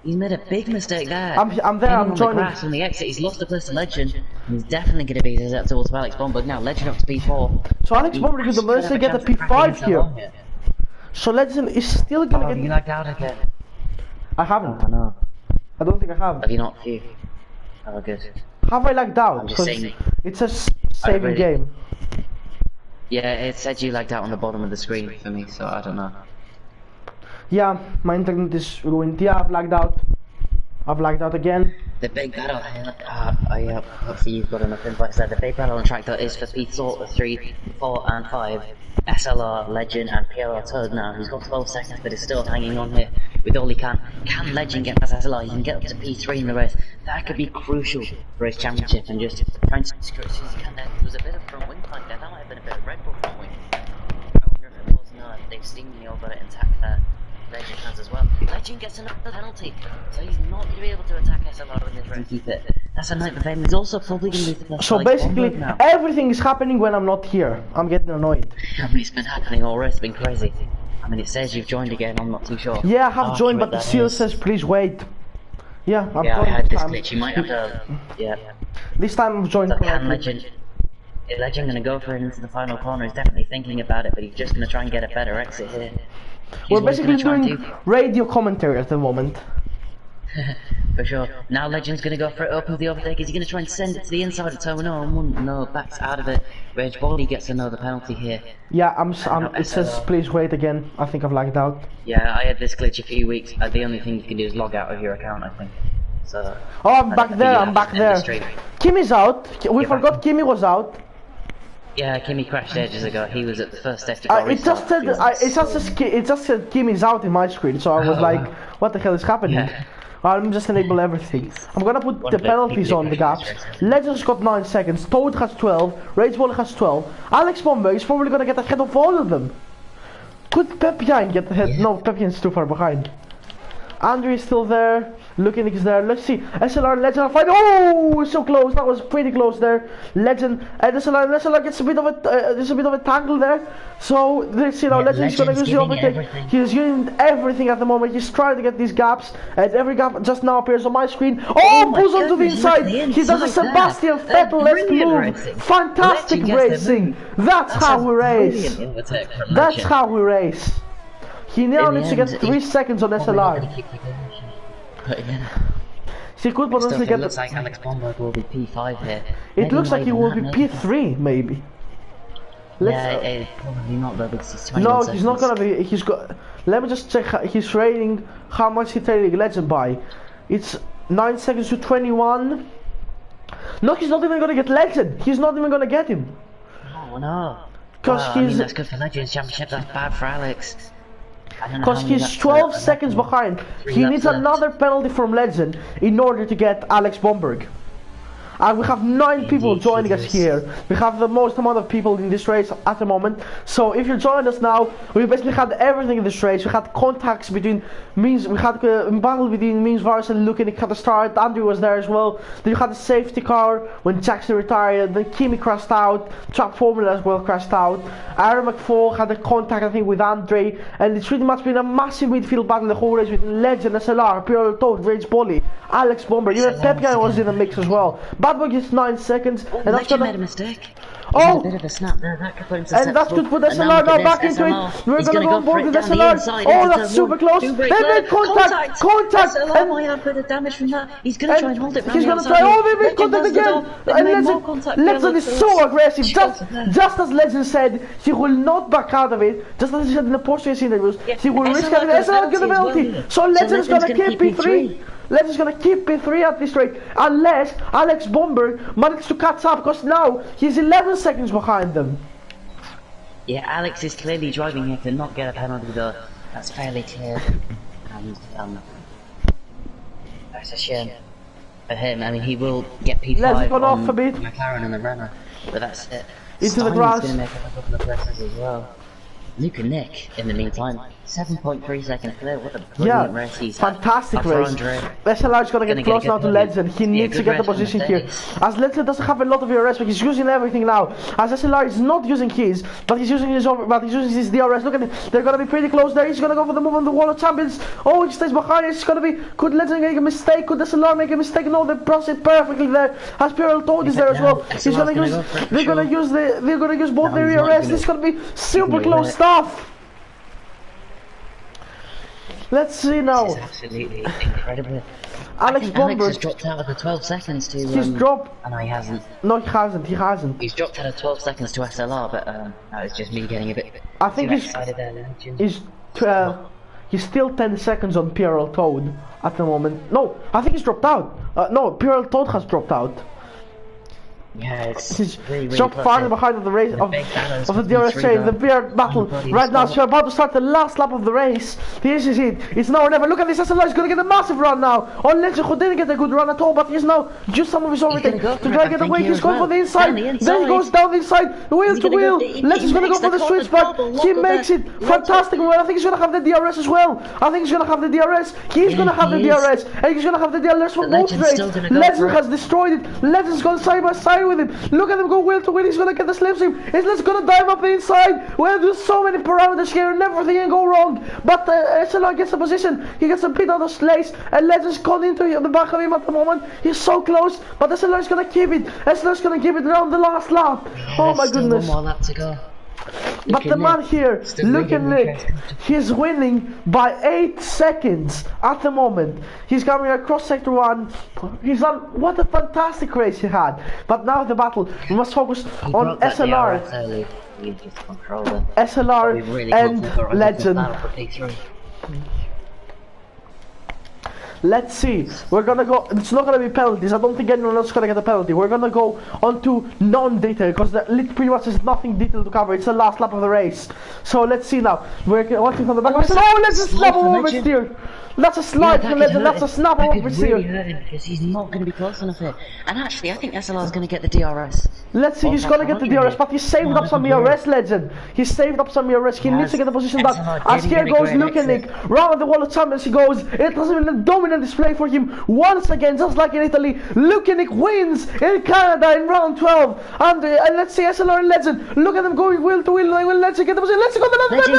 He's made a big mistake there. I'm there. I'm joining. On the exit, he's lost the place to Legend. He's definitely going to be susceptible to Alex Bomber. Now Legend up to P4. So Alex Bomber could mostly get a P5 here. So Legend is still gonna get. Have you lagged out again? I haven't. Oh no. I don't think I have. Have you not? Oh good. Have I lagged out? I'm just saying. It says saving game. Yeah, it said you lagged out on the bottom of the screen for me, so I don't know. Yeah, my internet is ruined. Yeah, I've lagged out. I've lagged out again. The big battle here, hopefully you've got enough invites there. The big battle on track though is for P3, 4 and 5. SLR, Legend and PLR Todd now. He's got 12 seconds but is still hanging on here with all he can. Can Legend get past SLR? He can get up to P3 in the race. That could be crucial for his championship and just trying to secure it as soon as he can there. There was a bit of front wing fight there. That might have been a bit of Red Bull front wing. I wonder if it was not. They've seemingly all got it intact there. Legend has as well. Legend gets another penalty, so he's not going to be able to attack SLR with his race and keep it. That's a night for him. He's also probably going to lose the plus. So basically, everything is happening when I'm not here. I'm getting annoyed. I mean, it's been happening all race. It's been crazy. I mean, it says you've joined again. I'm not too sure. Yeah, I have joined, but the seal says please wait. Yeah, I'm yeah, I joined had this this time. glitch. You might have to. Yeah. This time I've joined. So can Legend? Is Legend going to go for it into the final corner? He's definitely thinking about it, but he's just going to try and get a better exit here. We're basically doing radio commentary at the moment. For sure. Now Legend's going to go for it up with the overtake. Is he going to try and send it to the inside of turn 1? No, backs out of it. Rage Body gets another penalty here. Yeah, it says please wait again. I think I've lagged out. Yeah, I had this glitch a few weeks. The only thing you can do is log out of your account, I think. So. Oh, I'm back there. I'm back there. Kimmy's out. We forgot Kimmy was out. Yeah, Kimmy crashed ages ago. He was at the first stage to go it just said Kimmy's out in my screen, so I was like, what the hell is happening? Yeah. I'm just enable everything. I'm gonna put the penalties on the gaps. Legend's got 9 seconds, Toad has 12, Rageball has 12. Alex Bomber is probably gonna get ahead of all of them. Could Pepian get ahead? Yeah. No, Pepian's too far behind. Andrew is still there. Looking is there. Let's see. SLR, Legend are fighting. Oh, so close. That was pretty close there. Legend and SLR gets a bit of a there's a bit of a tangle there. So let's see now. Legend's gonna use the overtake. He's using everything at the moment. He's trying to get these gaps, and every gap just now appears on my screen. Oh, pulls onto the inside. He does a Sebastian Vettel. Let's move. Fantastic racing. That's how we race. That's how we race. He now needs to get 3 seconds on SLR. He could potentially get. It looks like Alex Bomber will be P5 here. It looks like he will be P3 maybe. Yeah, probably not though because he's 21 No, seconds. he's not gonna be. He's got. Let me just check. He's rating how much he's trailing Legend by. It's 9 seconds to 21. No, he's not even gonna get Legend. He's not even gonna get him. Oh no. Because Well, I mean, that's good for Legends Championship, that's bad for Alex. Because he's 12 seconds behind. He needs another penalty from Legend in order to get Alex Bomberg. And we have 9 people joining us here. We have the most amount of people in this race at the moment. So if you're joining us now, we basically had everything in this race. We had contacts between Means, we had a battle between Means, Varus and Luke, and it had to start. Andrew was there as well. Then you had the safety car when Jackson retired. Then Kimi crashed out. Track Formula as well crashed out. Aaron McFall had a contact, I think, with Andre. And it's pretty much been a massive midfield battle the whole race with Legend, SLR, Pierre Toad, Rage Bolly, Alex Bomber. Even Pepguy was in the mix as well. Bad Boy gets 9 seconds, and that's Legend gonna... made a mistake. Oh! A bit of a snap there, that could put him And that could put SLR now back into it. We're gonna go on board with SLR. Oh, that's super close. They made contact! Contact! SLR might have a bit of damage from that. He's gonna try and hold it. He's gonna try. Oh, they made contact again! And Legend is so aggressive. Just as Legend said, he will not back out of it. Just as he said in the post-race interviews, he will risk having SLR get a penalty. So Legend is gonna keep P3. Legend's gonna keep P3 at this rate, unless Alex Bomber manages to catch up, because now he's 11 seconds behind them. Yeah, Alex is clearly driving here to not get a penalty though. That's fairly clear. And that's a shame for him. I mean, he will get P5 Legend's gone on off a bit. McLaren and the Renault, but that's it. Into the Stein's grass. gonna make a couple of presses as well. Luke and Nick, in the meantime, 7.3 seconds clear. What a brilliant race he's had. Fantastic race. SLR's gonna get close now to Legend. He needs to get the position here. As Legend doesn't have a lot of DRS, but he's using everything now. As SLR is not using his, but he's using his DRS. Look at it. They're gonna be pretty close there. He's gonna go for the move on the wall of champions. Oh, he stays behind. It's gonna be. Could Legend make a mistake? Could SLR make a mistake? No, they process perfectly there. As Pierre Toad is there as well. He's gonna use. They're gonna use both their DRS. This is gonna be super close stuff. Let's see now. This is absolutely incredible. Alex Bomber has dropped out of the 12 seconds to. He's dropped. Oh, no, he hasn't. No, he hasn't. He hasn't. He's dropped out of 12 seconds to SLR, but no, it's just me getting a bit. I think he's still 10 seconds on Pierre Toad at the moment. No, I think he's dropped out. No, Pierre Toad has dropped out. Yeah, it's really dropped farther behind of the race of the DRS chain, the beard battle right now. So we're about to start the last lap of the race. This is it. It's now or never. Look at this. SLR is going to get a massive run now. On Legend, who didn't get a good run at all, but he's now just some of his overtake to try to get away. He's going for the inside. Then he goes down the inside, wheel to wheel. Legend's going to go for the switch back. He makes it fantastic. I think he's going to have the DRS as well. I think he's going to have the DRS. He's going to have the DRS, and he's going to have the DRS for both races. Legend has destroyed it. Legend's gone side by side with him. Look at him go wheel to wheel. He's gonna get the slipstream. He's gonna dive up the inside. Well, there's so many parameters here and everything can go wrong. But SLR gets the position. He gets a bit out of place, and Legend's gone into the back of him at the moment. He's so close, but SLR's gonna keep it. SLR's gonna keep it around the last lap. Oh my goodness. One more lap to go. But the man here, look at Nick, he's winning by 8 seconds at the moment. He's coming across sector 1. He's done, what a fantastic race he had. But now the battle, we must focus on SLR. SLR and Legend. Let's see. We're gonna go. It's not gonna be penalties. I don't think anyone else is gonna get a penalty. We're gonna go on to non-detail because pretty much there's nothing detailed to cover. It's the last lap of the race. So let's see now. We're watching from the back. Oh, let's just snap over steer. That's a slide from Legend. That's a snap over steer. Because he's not going to be close enough here. And actually, I think SLR is going to get the DRS. Let's see. He's gonna get the DRS, but he saved up some DRS, Legend. He saved up some DRS. He needs to get the position back. As here goes Luke and Nick. Round the wall of champions he goes. It has been a dominant display for him once again, just like in Italy. Luke and Nick wins in Canada in round 12. And let's see SLR and Legend. Look at them going wheel to wheel. Will Legend get the position? Let's go to the penalty.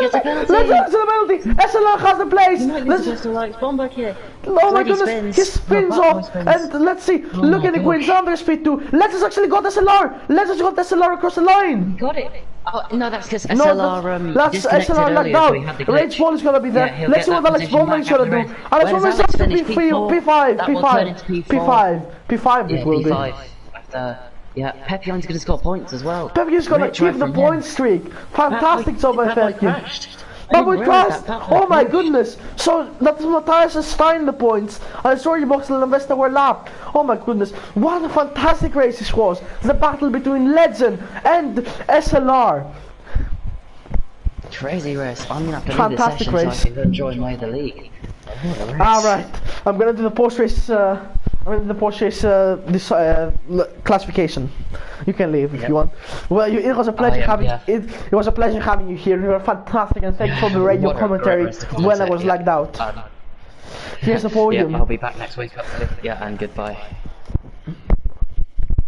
Legend gets the penalty. SLR has the place. Bomb back here. Oh my goodness, he spins off, and let's see, look at the wins under speed 2. Legend's actually got SLR. Legend's got SLR across the line. Got it. Oh, no, that's because SLR that's SLR knocked out. Rage Ball is gonna be there. Yeah, let's see what Alex Bowman is gonna do. Alex Bowman is up to P5 it will be. After, yeah, Pepion's gonna score points as well. Pepion's gonna keep the point streak. Fantastic job by Pepion. But we didn't realise passed! that battle Oh my finished. goodness! So that's Matthias and Stein the points. And Sorry Boxel and Vesta were lapped. Oh my goodness. What a fantastic race this was. The battle between Legend and SLR. Crazy race. I'm gonna have to leave Fantastic this session race. so I can go enjoy my other league. What a race. Alright. I'm gonna do the post race classification. You can leave if Yep. you want. Well, it was a pleasure yeah, having yeah. it was a pleasure having you here. You were fantastic, and thanks for the radio What a commentary great race to when I commentate, was yeah. lagged out. Here's the Yeah, podium. I'll be back next week hopefully. Yeah, and goodbye.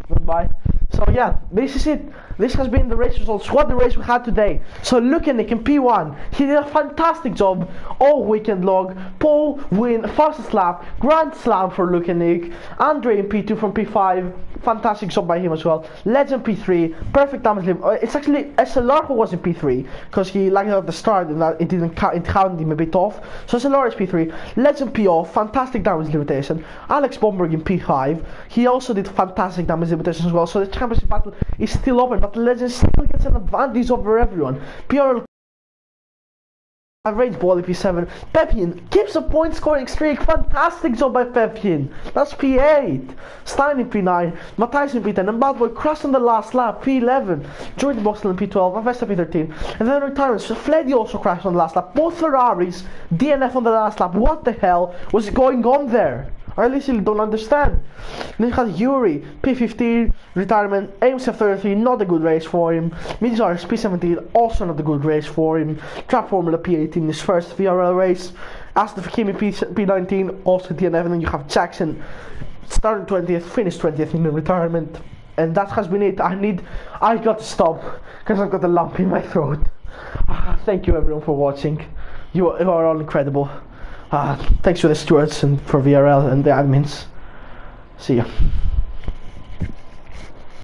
Goodbye. So yeah, this is it. This has been the race results. What the race we had today. So Lukanik in P1, he did a fantastic job all weekend long. Paul win fastest lap, Grand Slam for Lukanik. Andre in P2 from P5, fantastic job by him as well. Legend P3, perfect damage limit. It's actually SLR who was in P3 because he lagged out at the start and that it didn't count. It counted him a bit off. So SLR is P3, Legend P off, fantastic damage limitation. Alex Bomberg in P5, he also did fantastic damage limitation as well. So the championship battle is still open, but Legend still gets an advantage over everyone. PRL average ball P7. Pepin keeps a point scoring streak. Fantastic job by Pepin. That's P8. Stein in P9. Matthias in P10. And Bad Boy crashed on the last lap. P11. Jordan Boxel in P12. Avesta P13. And then retirements. Fleddy also crashed on the last lap. Both Ferraris DNF on the last lap. What the hell was going on there? I literally don't understand. Then you had Yuri, P15, retirement, Ames F33, not a good race for him. Midzaris P17, also not a good race for him. Trap Formula P18, his first VRL race. Aston Fakimi P19, also DNF. And then you have Jackson, started 20th, finished 20th in the retirement. And that has been it. I got to stop, because I've got a lump in my throat. Thank you everyone for watching. You are all incredible. Thanks to the stewards and for VRL and the admins. See ya.